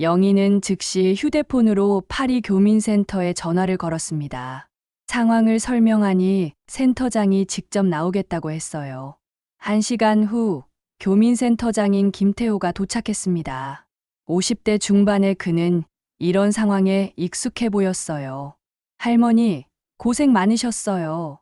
영희는 즉시 휴대폰으로 파리 교민센터에 전화를 걸었습니다. 상황을 설명하니 센터장이 직접 나오겠다고 했어요. 1시간 후 교민센터장인 김태호가 도착했습니다. 50대 중반의 그는 이런 상황에 익숙해 보였어요. 할머니, 고생 많으셨어요.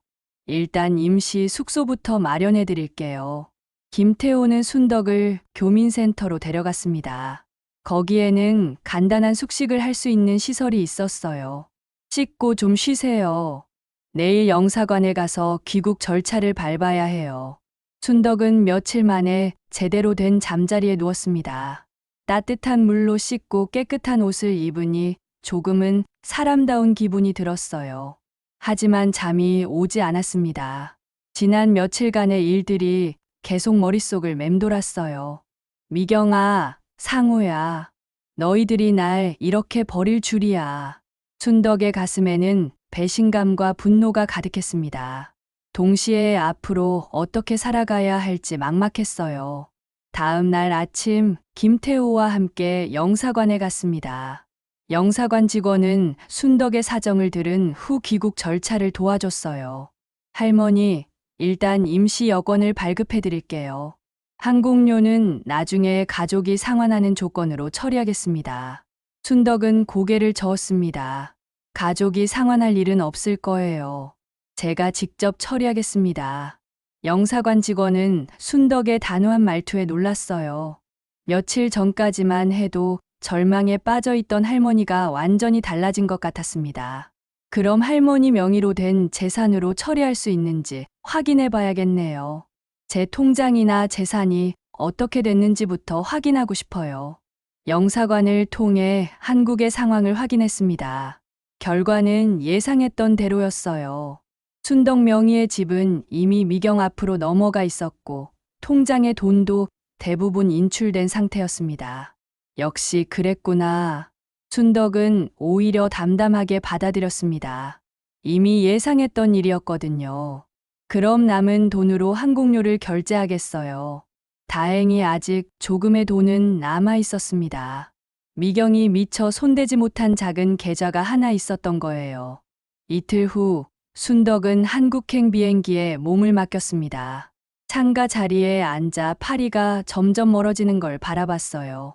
일단 임시 숙소부터 마련해 드릴게요. 김태호는 순덕을 교민센터로 데려갔습니다. 거기에는 간단한 숙식을 할 수 있는 시설이 있었어요. 씻고 좀 쉬세요. 내일 영사관에 가서 귀국 절차를 밟아야 해요. 순덕은 며칠 만에 제대로 된 잠자리에 누웠습니다. 따뜻한 물로 씻고 깨끗한 옷을 입으니 조금은 사람다운 기분이 들었어요. 하지만 잠이 오지 않았습니다. 지난 며칠간의 일들이 계속 머릿속을 맴돌았어요. 미경아, 상우야, 너희들이 날 이렇게 버릴 줄이야. 순덕의 가슴에는 배신감과 분노가 가득했습니다. 동시에 앞으로 어떻게 살아가야 할지 막막했어요. 다음 날 아침 김태호와 함께 영사관에 갔습니다. 영사관 직원은 순덕의 사정을 들은 후 귀국 절차를 도와줬어요. 할머니, 일단 임시 여권을 발급해 드릴게요. 항공료는 나중에 가족이 상환하는 조건으로 처리하겠습니다. 순덕은 고개를 저었습니다. 가족이 상환할 일은 없을 거예요. 제가 직접 처리하겠습니다. 영사관 직원은 순덕의 단호한 말투에 놀랐어요. 며칠 전까지만 해도 절망에 빠져 있던 할머니가 완전히 달라진 것 같았습니다. 그럼 할머니 명의로 된 재산으로 처리할 수 있는지 확인해 봐야겠네요. 제 통장이나 재산이 어떻게 됐는지부터 확인하고 싶어요. 영사관을 통해 한국의 상황을 확인했습니다. 결과는 예상했던 대로였어요. 순덕 명의의 집은 이미 미경 앞으로 넘어가 있었고 통장의 돈도 대부분 인출된 상태였습니다. 역시 그랬구나. 순덕은 오히려 담담하게 받아들였습니다. 이미 예상했던 일이었거든요. 그럼 남은 돈으로 항공료를 결제하겠어요. 다행히 아직 조금의 돈은 남아 있었습니다. 미경이 미처 손대지 못한 작은 계좌가 하나 있었던 거예요. 이틀 후 순덕은 한국행 비행기에 몸을 맡겼습니다. 창가 자리에 앉아 파리가 점점 멀어지는 걸 바라봤어요.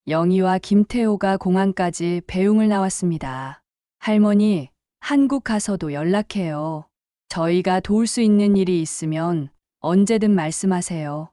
영희와 김태호가 공항까지 배웅을 나왔습니다. 할머니, 한국 가서도 연락해요. 저희가 도울 수 있는 일이 있으면 언제든 말씀하세요.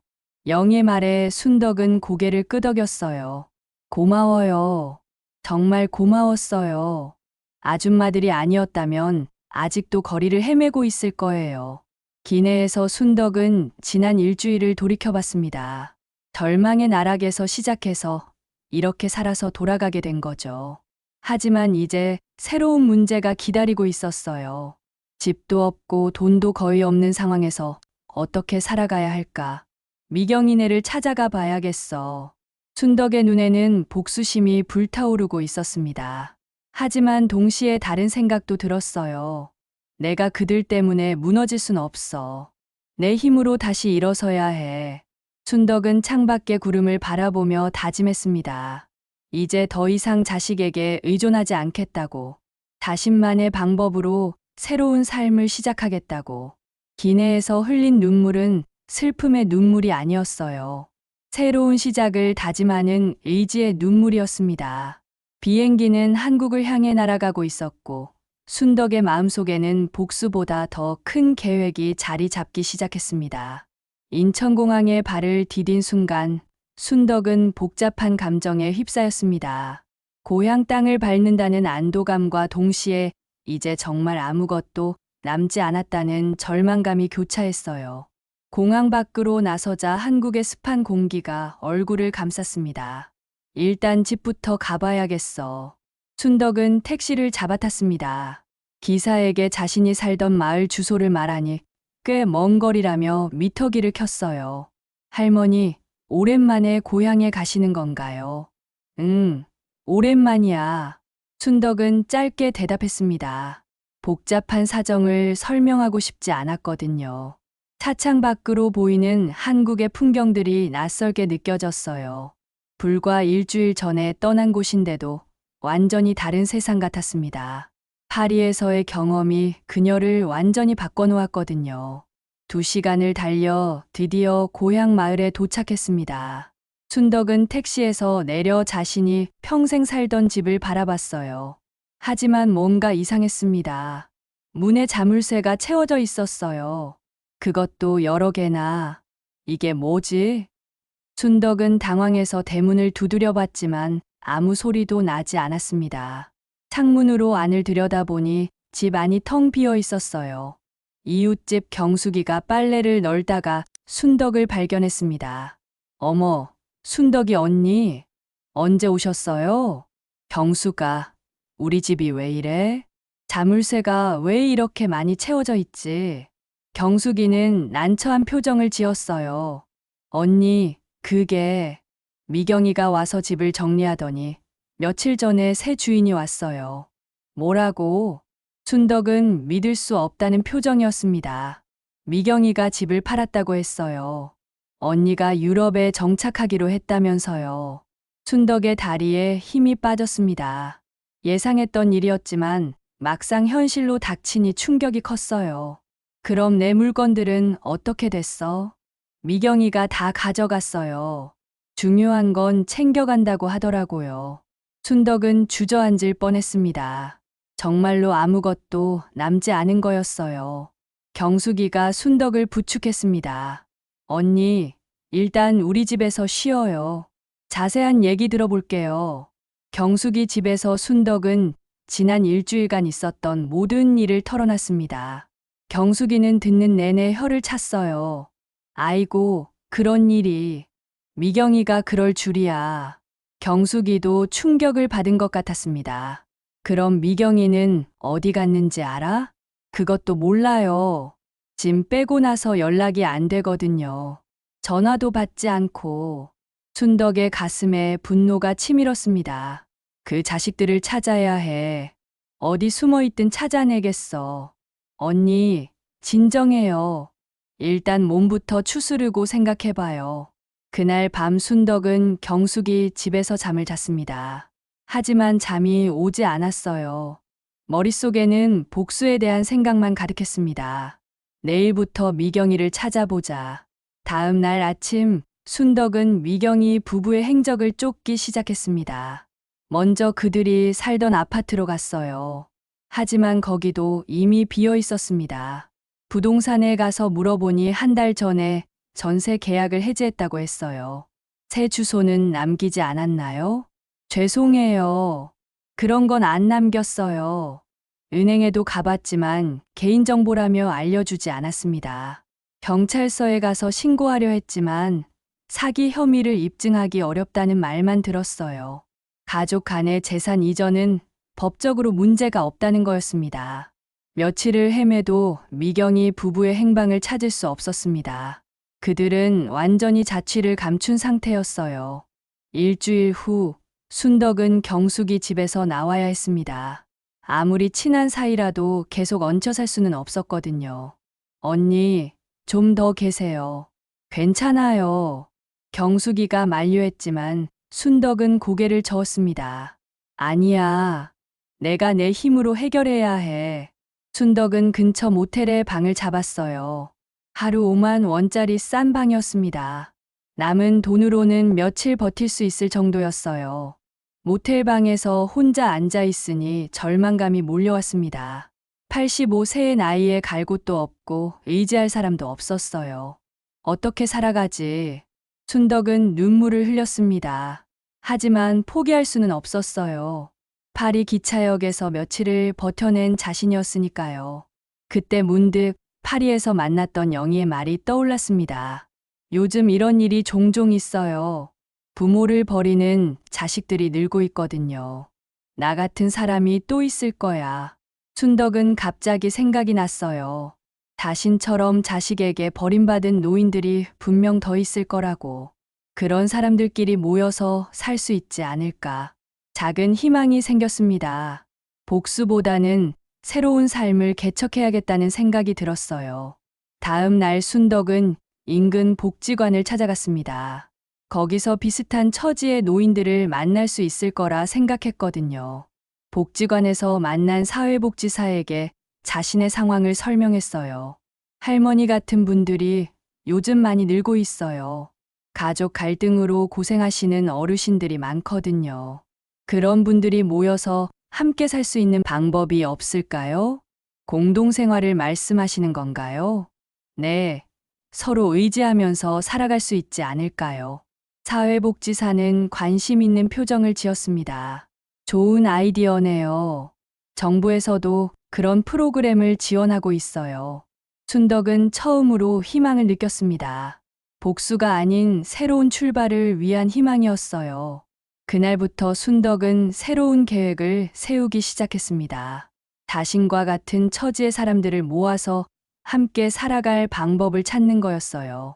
영희의 말에 순덕은 고개를 끄덕였어요. 고마워요. 정말 고마웠어요. 아줌마들이 아니었다면 아직도 거리를 헤매고 있을 거예요. 기내에서 순덕은 지난 일주일을 돌이켜봤습니다. 절망의 나락에서 시작해서 이렇게 살아서 돌아가게 된 거죠. 하지만 이제 새로운 문제가 기다리고 있었어요. 집도 없고 돈도 거의 없는 상황에서 어떻게 살아가야 할까? 미경이네를 찾아가 봐야겠어. 순덕의 눈에는 복수심이 불타오르고 있었습니다. 하지만 동시에 다른 생각도 들었어요. 내가 그들 때문에 무너질 순 없어. 내 힘으로 다시 일어서야 해. 순덕은 창밖의 구름을 바라보며 다짐했습니다. 이제 더 이상 자식에게 의존하지 않겠다고. 자신만의 방법으로 새로운 삶을 시작하겠다고. 기내에서 흘린 눈물은 슬픔의 눈물이 아니었어요. 새로운 시작을 다짐하는 의지의 눈물이었습니다. 비행기는 한국을 향해 날아가고 있었고, 순덕의 마음속에는 복수보다 더 큰 계획이 자리 잡기 시작했습니다. 인천공항에 발을 디딘 순간, 순덕은 복잡한 감정에 휩싸였습니다. 고향 땅을 밟는다는 안도감과 동시에 이제 정말 아무것도 남지 않았다는 절망감이 교차했어요. 공항 밖으로 나서자 한국의 습한 공기가 얼굴을 감쌌습니다. 일단 집부터 가봐야겠어. 순덕은 택시를 잡아탔습니다. 기사에게 자신이 살던 마을 주소를 말하니 꽤 먼 거리라며 미터기를 켰어요. 할머니, 오랜만에 고향에 가시는 건가요? 응, 오랜만이야. 순덕은 짧게 대답했습니다. 복잡한 사정을 설명하고 싶지 않았거든요. 차창 밖으로 보이는 한국의 풍경들이 낯설게 느껴졌어요. 불과 일주일 전에 떠난 곳인데도 완전히 다른 세상 같았습니다. 파리에서의 경험이 그녀를 완전히 바꿔놓았거든요. 2시간을 달려 드디어 고향 마을에 도착했습니다. 순덕은 택시에서 내려 자신이 평생 살던 집을 바라봤어요. 하지만 뭔가 이상했습니다. 문에 자물쇠가 채워져 있었어요. 그것도 여러 개나. 이게 뭐지? 순덕은 당황해서 대문을 두드려 봤지만 아무 소리도 나지 않았습니다. 창문으로 안을 들여다보니 집 안이 텅 비어 있었어요. 이웃집 경숙이가 빨래를 널다가 순덕을 발견했습니다. 어머, 순덕이 언니, 언제 오셨어요? 경숙아, 우리 집이 왜 이래? 자물쇠가 왜 이렇게 많이 채워져 있지? 경숙이는 난처한 표정을 지었어요. 언니, 그게 미경이가 와서 집을 정리하더니 며칠 전에 새 주인이 왔어요. 뭐라고? 순덕은 믿을 수 없다는 표정이었습니다. 미경이가 집을 팔았다고 했어요. 언니가 유럽에 정착하기로 했다면서요. 순덕의 다리에 힘이 빠졌습니다. 예상했던 일이었지만 막상 현실로 닥치니 충격이 컸어요. 그럼 내 물건들은 어떻게 됐어? 미경이가 다 가져갔어요. 중요한 건 챙겨간다고 하더라고요. 순덕은 주저앉을 뻔했습니다. 정말로 아무것도 남지 않은 거였어요. 경숙이가 순덕을 부축했습니다. 언니, 일단 우리 집에서 쉬어요. 자세한 얘기 들어볼게요. 경숙이 집에서 순덕은 지난 일주일간 있었던 모든 일을 털어놨습니다. 경숙이는 듣는 내내 혀를 찼어요. 아이고, 그런 일이. 미경이가 그럴 줄이야. 경숙이도 충격을 받은 것 같았습니다. 그럼 미경이는 어디 갔는지 알아? 그것도 몰라요. 짐 빼고 나서 연락이 안 되거든요. 전화도 받지 않고. 순덕의 가슴에 분노가 치밀었습니다. 그 자식들을 찾아야 해. 어디 숨어 있든 찾아내겠어. 언니, 진정해요. 일단 몸부터 추스르고 생각해봐요. 그날 밤 순덕은 경숙이 집에서 잠을 잤습니다. 하지만 잠이 오지 않았어요. 머릿속에는 복수에 대한 생각만 가득했습니다. 내일부터 미경이를 찾아보자. 다음 날 아침 순덕은 미경이 부부의 행적을 쫓기 시작했습니다. 먼저 그들이 살던 아파트로 갔어요. 하지만 거기도 이미 비어 있었습니다. 부동산에 가서 물어보니 한 달 전에 전세 계약을 해지했다고 했어요. 새 주소는 남기지 않았나요? 죄송해요. 그런 건 안 남겼어요. 은행에도 가봤지만 개인정보라며 알려주지 않았습니다. 경찰서에 가서 신고하려 했지만 사기 혐의를 입증하기 어렵다는 말만 들었어요. 가족 간의 재산 이전은 법적으로 문제가 없다는 거였습니다. 며칠을 헤매도 미경이 부부의 행방을 찾을 수 없었습니다. 그들은 완전히 자취를 감춘 상태였어요. 일주일 후 순덕은 경숙이 집에서 나와야 했습니다. 아무리 친한 사이라도 계속 얹혀 살 수는 없었거든요. 언니, 좀 더 계세요. 괜찮아요. 경숙이가 만류했지만 순덕은 고개를 저었습니다. 아니야. 내가 내 힘으로 해결해야 해. 순덕은 근처 모텔에 방을 잡았어요. 하루 5만 원짜리 싼 방이었습니다. 남은 돈으로는 며칠 버틸 수 있을 정도였어요. 모텔 방에서 혼자 앉아 있으니 절망감이 몰려왔습니다. 85세의 나이에 갈 곳도 없고 의지할 사람도 없었어요. 어떻게 살아가지? 순덕은 눈물을 흘렸습니다. 하지만 포기할 수는 없었어요. 파리 기차역에서 며칠을 버텨낸 자신이었으니까요. 그때 문득 파리에서 만났던 영희의 말이 떠올랐습니다. 요즘 이런 일이 종종 있어요. 부모를 버리는 자식들이 늘고 있거든요. 나 같은 사람이 또 있을 거야. 순덕은 갑자기 생각이 났어요. 자신처럼 자식에게 버림받은 노인들이 분명 더 있을 거라고. 그런 사람들끼리 모여서 살 수 있지 않을까. 작은 희망이 생겼습니다. 복수보다는 새로운 삶을 개척해야겠다는 생각이 들었어요. 다음 날 순덕은 인근 복지관을 찾아갔습니다. 거기서 비슷한 처지의 노인들을 만날 수 있을 거라 생각했거든요. 복지관에서 만난 사회복지사에게 자신의 상황을 설명했어요. 할머니 같은 분들이 요즘 많이 늘고 있어요. 가족 갈등으로 고생하시는 어르신들이 많거든요. 그런 분들이 모여서 함께 살 수 있는 방법이 없을까요? 공동생활을 말씀하시는 건가요? 네, 서로 의지하면서 살아갈 수 있지 않을까요? 사회복지사는 관심 있는 표정을 지었습니다. 좋은 아이디어네요. 정부에서도 그런 프로그램을 지원하고 있어요. 순덕은 처음으로 희망을 느꼈습니다. 복수가 아닌 새로운 출발을 위한 희망이었어요. 그날부터 순덕은 새로운 계획을 세우기 시작했습니다. 자신과 같은 처지의 사람들을 모아서 함께 살아갈 방법을 찾는 거였어요.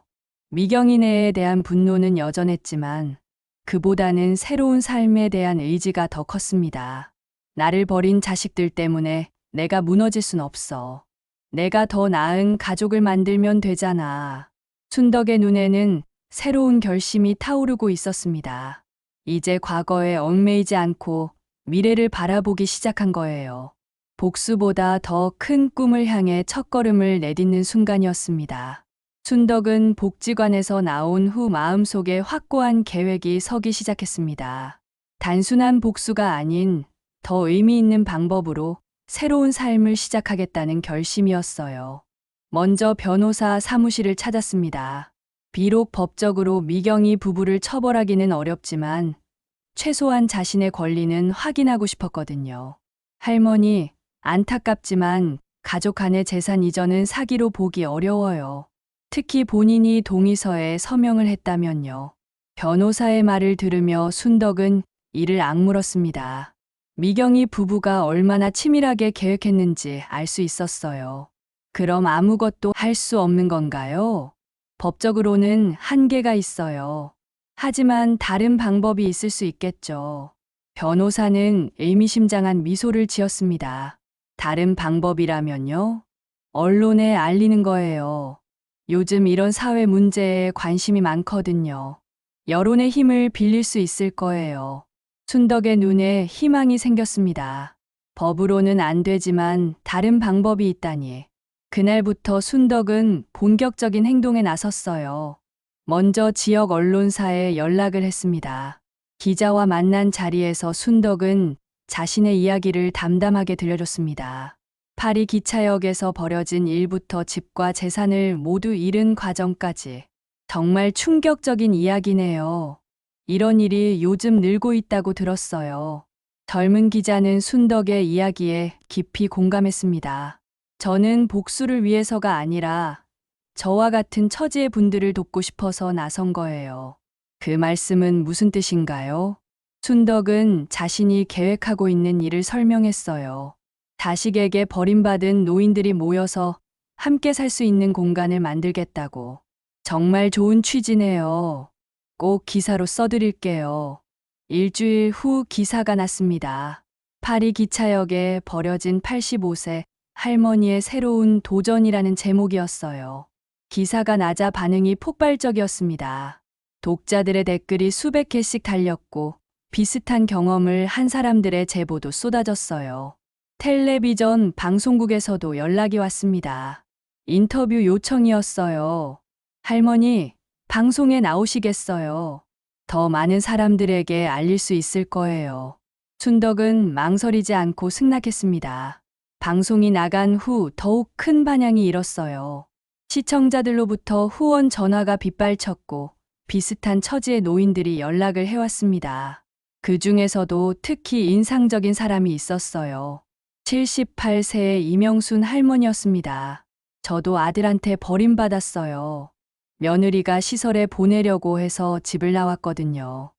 미경이네에 대한 분노는 여전했지만 그보다는 새로운 삶에 대한 의지가 더 컸습니다. 나를 버린 자식들 때문에 내가 무너질 순 없어. 내가 더 나은 가족을 만들면 되잖아. 순덕의 눈에는 새로운 결심이 타오르고 있었습니다. 이제 과거에 얽매이지 않고 미래를 바라보기 시작한 거예요. 복수보다 더 큰 꿈을 향해 첫걸음을 내딛는 순간이었습니다. 순덕은 복지관에서 나온 후 마음속에 확고한 계획이 서기 시작했습니다. 단순한 복수가 아닌 더 의미 있는 방법으로 새로운 삶을 시작하겠다는 결심이었어요. 먼저 변호사 사무실을 찾았습니다. 비록 법적으로 미경이 부부를 처벌하기는 어렵지만 최소한 자신의 권리는 확인하고 싶었거든요. 할머니, 안타깝지만 가족 간의 재산 이전은 사기로 보기 어려워요. 특히 본인이 동의서에 서명을 했다면요. 변호사의 말을 들으며 순덕은 이를 악물었습니다. 미경이 부부가 얼마나 치밀하게 계획했는지 알 수 있었어요. 그럼 아무것도 할 수 없는 건가요? 법적으로는 한계가 있어요. 하지만 다른 방법이 있을 수 있겠죠. 변호사는 의미심장한 미소를 지었습니다. 다른 방법이라면요? 언론에 알리는 거예요. 요즘 이런 사회 문제에 관심이 많거든요. 여론의 힘을 빌릴 수 있을 거예요. 순덕의 눈에 희망이 생겼습니다. 법으로는 안 되지만 다른 방법이 있다니. 그날부터 순덕은 본격적인 행동에 나섰어요. 먼저 지역 언론사에 연락을 했습니다. 기자와 만난 자리에서 순덕은 자신의 이야기를 담담하게 들려줬습니다. 파리 기차역에서 벌어진 일부터 집과 재산을 모두 잃은 과정까지. 정말 충격적인 이야기네요. 이런 일이 요즘 늘고 있다고 들었어요. 젊은 기자는 순덕의 이야기에 깊이 공감했습니다. 저는 복수를 위해서가 아니라 저와 같은 처지의 분들을 돕고 싶어서 나선 거예요. 그 말씀은 무슨 뜻인가요? 순덕은 자신이 계획하고 있는 일을 설명했어요. 자식에게 버림받은 노인들이 모여서 함께 살 수 있는 공간을 만들겠다고. 정말 좋은 취지네요. 꼭 기사로 써드릴게요. 일주일 후 기사가 났습니다. 파리 기차역에 버려진 85세 할머니의 새로운 도전이라는 제목이었어요. 기사가 나자 반응이 폭발적이었습니다. 독자들의 댓글이 수백 개씩 달렸고 비슷한 경험을 한 사람들의 제보도 쏟아졌어요. 텔레비전 방송국에서도 연락이 왔습니다. 인터뷰 요청이었어요. 할머니, 방송에 나오시겠어요? 더 많은 사람들에게 알릴 수 있을 거예요. 순덕은 망설이지 않고 승낙했습니다. 방송이 나간 후 더욱 큰 반향이 일었어요. 시청자들로부터 후원 전화가 빗발쳤고 비슷한 처지의 노인들이 연락을 해왔습니다. 그 중에서도 특히 인상적인 사람이 있었어요. 78세의 이명순 할머니였습니다. 저도 아들한테 버림받았어요. 며느리가 시설에 보내려고 해서 집을 나왔거든요.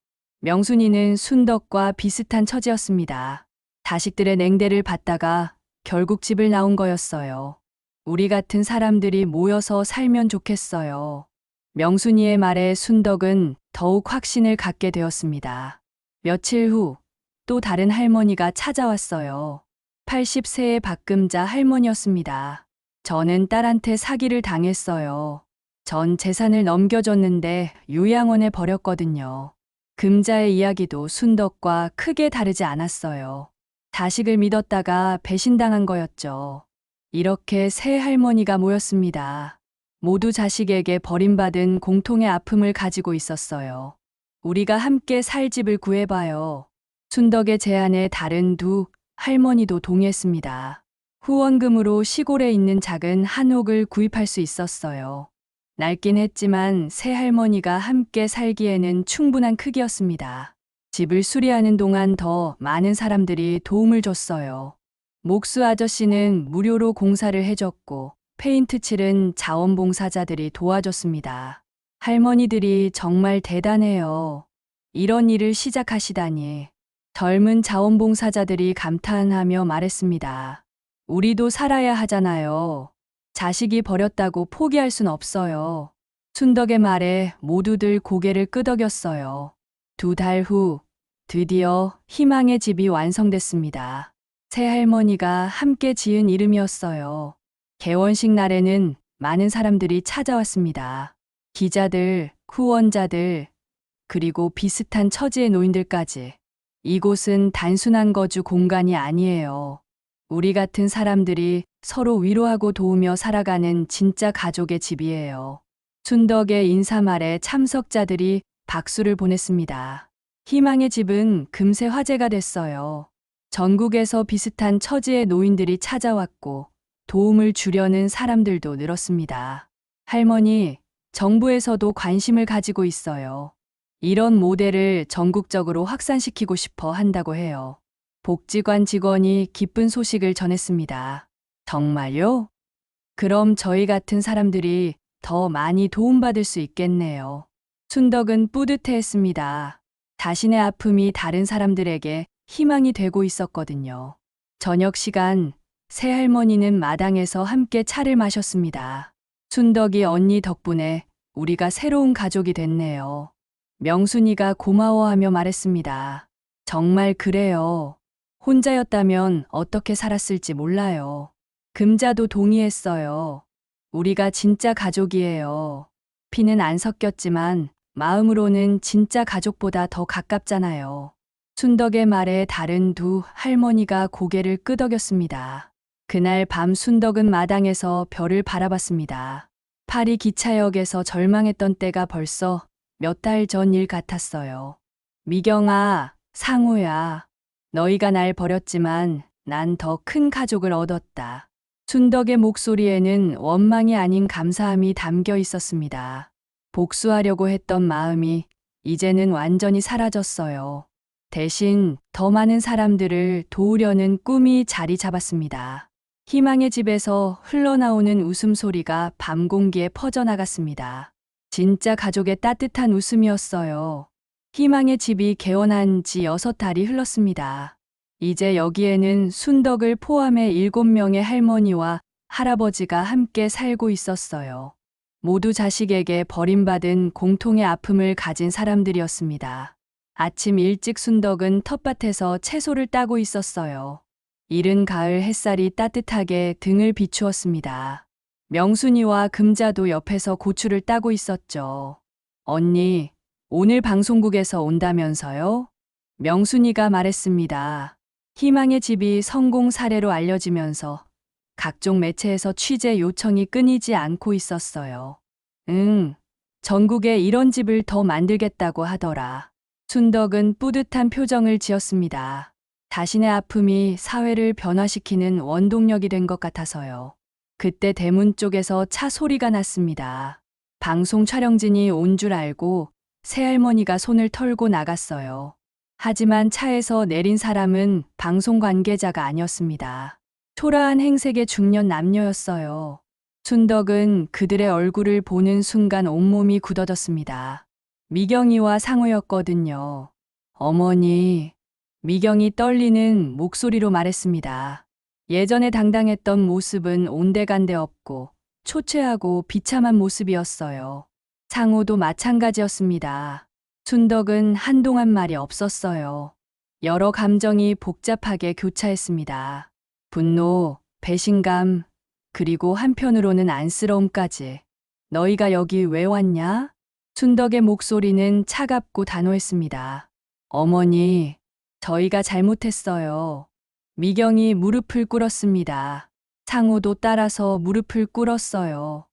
명순이는 순덕과 비슷한 처지였습니다. 자식들의 냉대를 받다가 결국 집을 나온 거였어요. 우리 같은 사람들이 모여서 살면 좋겠어요. 명순이의 말에 순덕은 더욱 확신을 갖게 되었습니다. 며칠 후 또 다른 할머니가 찾아왔어요. 80세의 박금자 할머니였습니다. 저는 딸한테 사기를 당했어요. 전 재산을 넘겨줬는데 요양원에 버렸거든요. 금자의 이야기도 순덕과 크게 다르지 않았어요. 자식을 믿었다가 배신당한 거였죠. 이렇게 세 할머니가 모였습니다. 모두 자식에게 버림받은 공통의 아픔을 가지고 있었어요. 우리가 함께 살 집을 구해봐요. 순덕의 제안에 다른 두 할머니도 동의했습니다. 후원금으로 시골에 있는 작은 한옥을 구입할 수 있었어요. 낡긴 했지만 세 할머니가 함께 살기에는 충분한 크기였습니다. 집을 수리하는 동안 더 많은 사람들이 도움을 줬어요. 목수 아저씨는 무료로 공사를 해줬고 페인트 칠은 자원봉사자들이 도와줬습니다. 할머니들이 정말 대단해요. 이런 일을 시작하시다니. 젊은 자원봉사자들이 감탄하며 말했습니다. 우리도 살아야 하잖아요. 자식이 버렸다고 포기할 순 없어요. 순덕의 말에 모두들 고개를 끄덕였어요. 2달 후 드디어 희망의 집이 완성됐습니다. 새 할머니가 함께 지은 이름이었어요. 개원식 날에는 많은 사람들이 찾아왔습니다. 기자들, 후원자들, 그리고 비슷한 처지의 노인들까지. 이곳은 단순한 거주 공간이 아니에요. 우리 같은 사람들이 서로 위로하고 도우며 살아가는 진짜 가족의 집이에요. 순덕의 인사말에 참석자들이 박수를 보냈습니다. 희망의 집은 금세 화제가 됐어요. 전국에서 비슷한 처지의 노인들이 찾아왔고 도움을 주려는 사람들도 늘었습니다. 할머니, 정부에서도 관심을 가지고 있어요. 이런 모델을 전국적으로 확산시키고 싶어 한다고 해요. 복지관 직원이 기쁜 소식을 전했습니다. 정말요? 그럼 저희 같은 사람들이 더 많이 도움받을 수 있겠네요. 순덕은 뿌듯해했습니다. 자신의 아픔이 다른 사람들에게 희망이 되고 있었거든요. 저녁 시간, 새 할머니는 마당에서 함께 차를 마셨습니다. 순덕이 언니 덕분에 우리가 새로운 가족이 됐네요. 명순이가 고마워하며 말했습니다. 정말 그래요. 혼자였다면 어떻게 살았을지 몰라요. 금자도 동의했어요. 우리가 진짜 가족이에요. 피는 안 섞였지만 마음으로는 진짜 가족보다 더 가깝잖아요. 순덕의 말에 다른 두 할머니가 고개를 끄덕였습니다. 그날 밤 순덕은 마당에서 별을 바라봤습니다. 파리 기차역에서 절망했던 때가 벌써 몇 달 전 일 같았어요. 미경아, 상우야, 너희가 날 버렸지만 난 더 큰 가족을 얻었다. 순덕의 목소리에는 원망이 아닌 감사함이 담겨 있었습니다. 복수하려고 했던 마음이 이제는 완전히 사라졌어요. 대신 더 많은 사람들을 도우려는 꿈이 자리 잡았습니다. 희망의 집에서 흘러나오는 웃음소리가 밤 공기에 퍼져나갔습니다. 진짜 가족의 따뜻한 웃음이었어요. 희망의 집이 개원한 지 6달이 흘렀습니다. 이제 여기에는 순덕을 포함해 7명의 할머니와 할아버지가 함께 살고 있었어요. 모두 자식에게 버림받은 공통의 아픔을 가진 사람들이었습니다. 아침 일찍 순덕은 텃밭에서 채소를 따고 있었어요. 이른 가을 햇살이 따뜻하게 등을 비추었습니다. 명순이와 금자도 옆에서 고추를 따고 있었죠. 언니, 오늘 방송국에서 온다면서요? 명순이가 말했습니다. 희망의 집이 성공 사례로 알려지면서 각종 매체에서 취재 요청이 끊이지 않고 있었어요. 응, 전국에 이런 집을 더 만들겠다고 하더라. 순덕은 뿌듯한 표정을 지었습니다. 자신의 아픔이 사회를 변화시키는 원동력이 된 것 같아서요. 그때 대문 쪽에서 차 소리가 났습니다. 방송 촬영진이 온 줄 알고 새할머니가 손을 털고 나갔어요. 하지만 차에서 내린 사람은 방송 관계자가 아니었습니다. 초라한 행색의 중년 남녀였어요. 순덕은 그들의 얼굴을 보는 순간 온몸이 굳어졌습니다. 미경이와 상우였거든요. 어머니, 미경이 떨리는 목소리로 말했습니다. 예전에 당당했던 모습은 온데간데 없고 초췌하고 비참한 모습이었어요. 상우도 마찬가지였습니다. 순덕은 한동안 말이 없었어요. 여러 감정이 복잡하게 교차했습니다. 분노, 배신감, 그리고 한편으로는 안쓰러움까지. 너희가 여기 왜 왔냐? 순덕의 목소리는 차갑고 단호했습니다. 어머니, 저희가 잘못했어요. 미경이 무릎을 꿇었습니다. 상우도 따라서 무릎을 꿇었어요.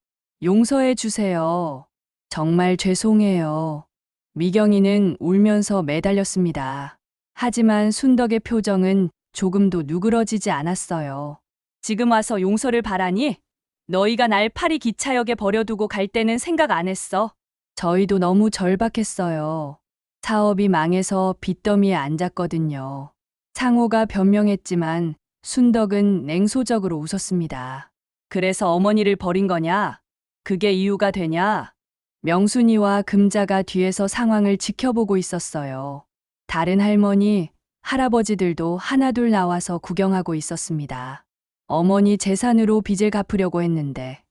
용서해 주세요. 정말 죄송해요. 미경이는 울면서 매달렸습니다. 하지만 순덕의 표정은 조금도 누그러지지 않았어요. 지금 와서 용서를 바라니? 너희가 날 파리 기차역에 버려두고 갈 때는 생각 안 했어. 저희도 너무 절박했어요. 사업이 망해서 빚더미에 앉았거든요. 상호가 변명했지만 순덕은 냉소적으로 웃었습니다. 그래서 어머니를 버린 거냐? 그게 이유가 되냐? 명순이와 금자가 뒤에서 상황을 지켜보고 있었어요. 다른 할머니, 할아버지들도 하나둘 나와서 구경하고 있었습니다. 어머니 재산으로 빚을 갚으려고 했는데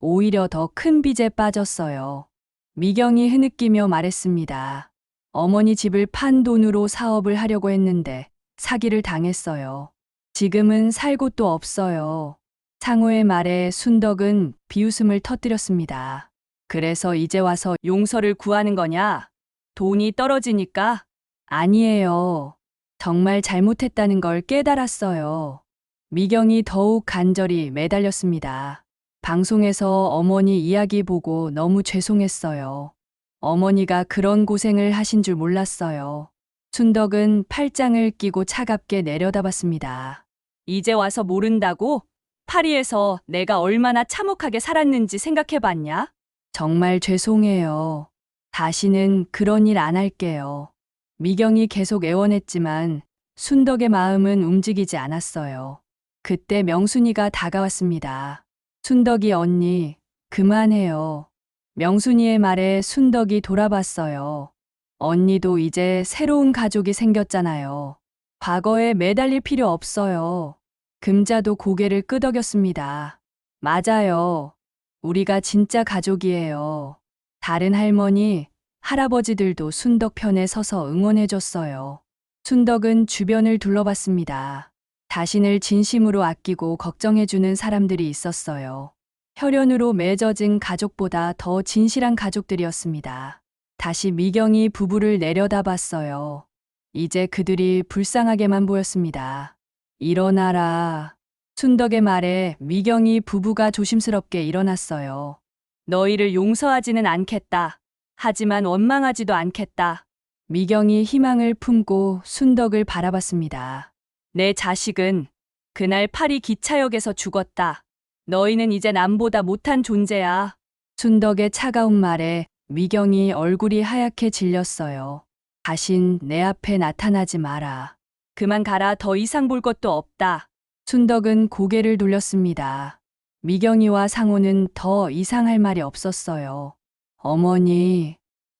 오히려 더 큰 빚에 빠졌어요. 미경이 흐느끼며 말했습니다. 어머니 집을 판 돈으로 사업을 하려고 했는데 사기를 당했어요. 지금은 살 곳도 없어요. 상호의 말에 순덕은 비웃음을 터뜨렸습니다. 그래서 이제 와서 용서를 구하는 거냐? 돈이 떨어지니까? 아니에요. 정말 잘못했다는 걸 깨달았어요. 미경이 더욱 간절히 매달렸습니다. 방송에서 어머니 이야기 보고 너무 죄송했어요. 어머니가 그런 고생을 하신 줄 몰랐어요. 순덕은 팔짱을 끼고 차갑게 내려다봤습니다. 이제 와서 모른다고? 파리에서 내가 얼마나 참혹하게 살았는지 생각해봤냐? 정말 죄송해요. 다시는 그런 일 안 할게요. 미경이 계속 애원했지만 순덕의 마음은 움직이지 않았어요. 그때 명순이가 다가왔습니다. 순덕이 언니, 그만해요. 명순이의 말에 순덕이 돌아봤어요. 언니도 이제 새로운 가족이 생겼잖아요. 과거에 매달릴 필요 없어요. 금자도 고개를 끄덕였습니다. 맞아요. 우리가 진짜 가족이에요. 다른 할머니, 할아버지들도 순덕 편에 서서 응원해줬어요. 순덕은 주변을 둘러봤습니다. 자신을 진심으로 아끼고 걱정해주는 사람들이 있었어요. 혈연으로 맺어진 가족보다 더 진실한 가족들이었습니다. 다시 미경이 부부를 내려다봤어요. 이제 그들이 불쌍하게만 보였습니다. 일어나라. 순덕의 말에 미경이 부부가 조심스럽게 일어났어요. 너희를 용서하지는 않겠다. 하지만 원망하지도 않겠다. 미경이 희망을 품고 순덕을 바라봤습니다. 내 자식은 그날 파리 기차역에서 죽었다. 너희는 이제 남보다 못한 존재야. 순덕의 차가운 말에 미경이 얼굴이 하얗게 질렸어요. 다신 내 앞에 나타나지 마라. 그만 가라. 더 이상 볼 것도 없다. 순덕은 고개를 돌렸습니다. 미경이와 상호는 더 이상할 말이 없었어요. 어머니,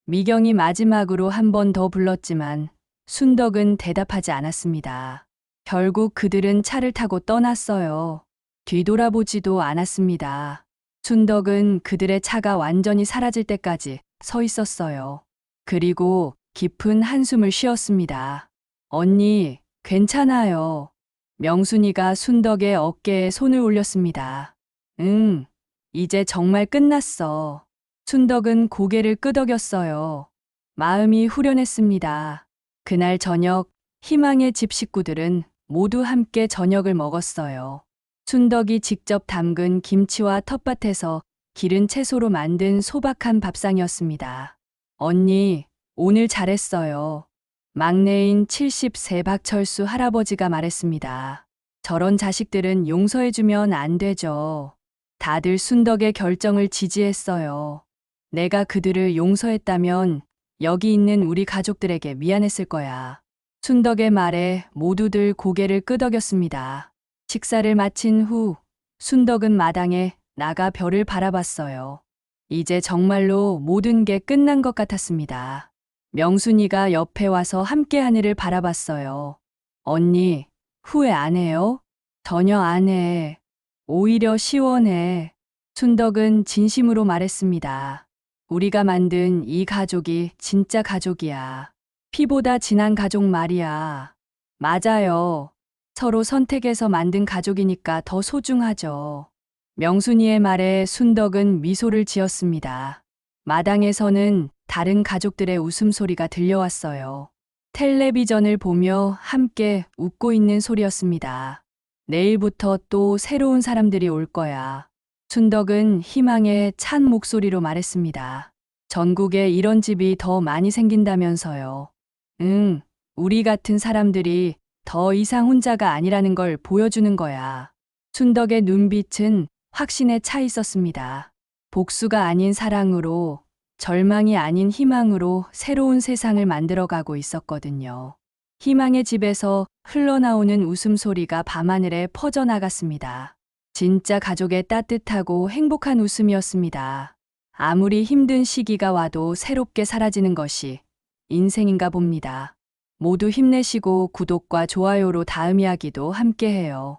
미경이 마지막으로 한 번 더 불렀지만 순덕은 대답하지 않았습니다. 결국 그들은 차를 타고 떠났어요. 뒤돌아보지도 않았습니다. 순덕은 그들의 차가 완전히 사라질 때까지 서 있었어요. 그리고 깊은 한숨을 쉬었습니다. 언니, 괜찮아요. 명순이가 순덕의 어깨에 손을 올렸습니다. 응, 이제 정말 끝났어. 순덕은 고개를 끄덕였어요. 마음이 후련했습니다. 그날 저녁, 희망의 집 식구들은 모두 함께 저녁을 먹었어요. 순덕이 직접 담근 김치와 텃밭에서 기른 채소로 만든 소박한 밥상이었습니다. 언니, 오늘 잘했어요. 막내인 70세 박철수 할아버지가 말했습니다. 저런 자식들은 용서해주면 안 되죠. 다들 순덕의 결정을 지지했어요. 내가 그들을 용서했다면 여기 있는 우리 가족들에게 미안했을 거야. 순덕의 말에 모두들 고개를 끄덕였습니다. 식사를 마친 후 순덕은 마당에 나가 별을 바라봤어요. 이제 정말로 모든 게 끝난 것 같았습니다. 명순이가 옆에 와서 함께 하늘을 바라봤어요. 언니, 후회 안 해요? 전혀 안 해. 오히려 시원해. 순덕은 진심으로 말했습니다. 우리가 만든 이 가족이 진짜 가족이야. 피보다 진한 가족 말이야. 맞아요. 서로 선택해서 만든 가족이니까 더 소중하죠. 명순이의 말에 순덕은 미소를 지었습니다. 마당에서는 다른 가족들의 웃음소리가 들려왔어요. 텔레비전을 보며 함께 웃고 있는 소리였습니다. 내일부터 또 새로운 사람들이 올 거야. 순덕은 희망에 찬 목소리로 말했습니다. 전국에 이런 집이 더 많이 생긴다면서요. 응, 우리 같은 사람들이 더 이상 혼자가 아니라는 걸 보여주는 거야. 순덕의 눈빛은 확신에 차 있었습니다. 복수가 아닌 사랑으로, 절망이 아닌 희망으로 새로운 세상을 만들어가고 있었거든요. 희망의 집에서 흘러나오는 웃음소리가 밤하늘에 퍼져나갔습니다. 진짜 가족의 따뜻하고 행복한 웃음이었습니다. 아무리 힘든 시기가 와도 새롭게 사라지는 것이 인생인가 봅니다. 모두 힘내시고 구독과 좋아요로 다음 이야기도 함께해요.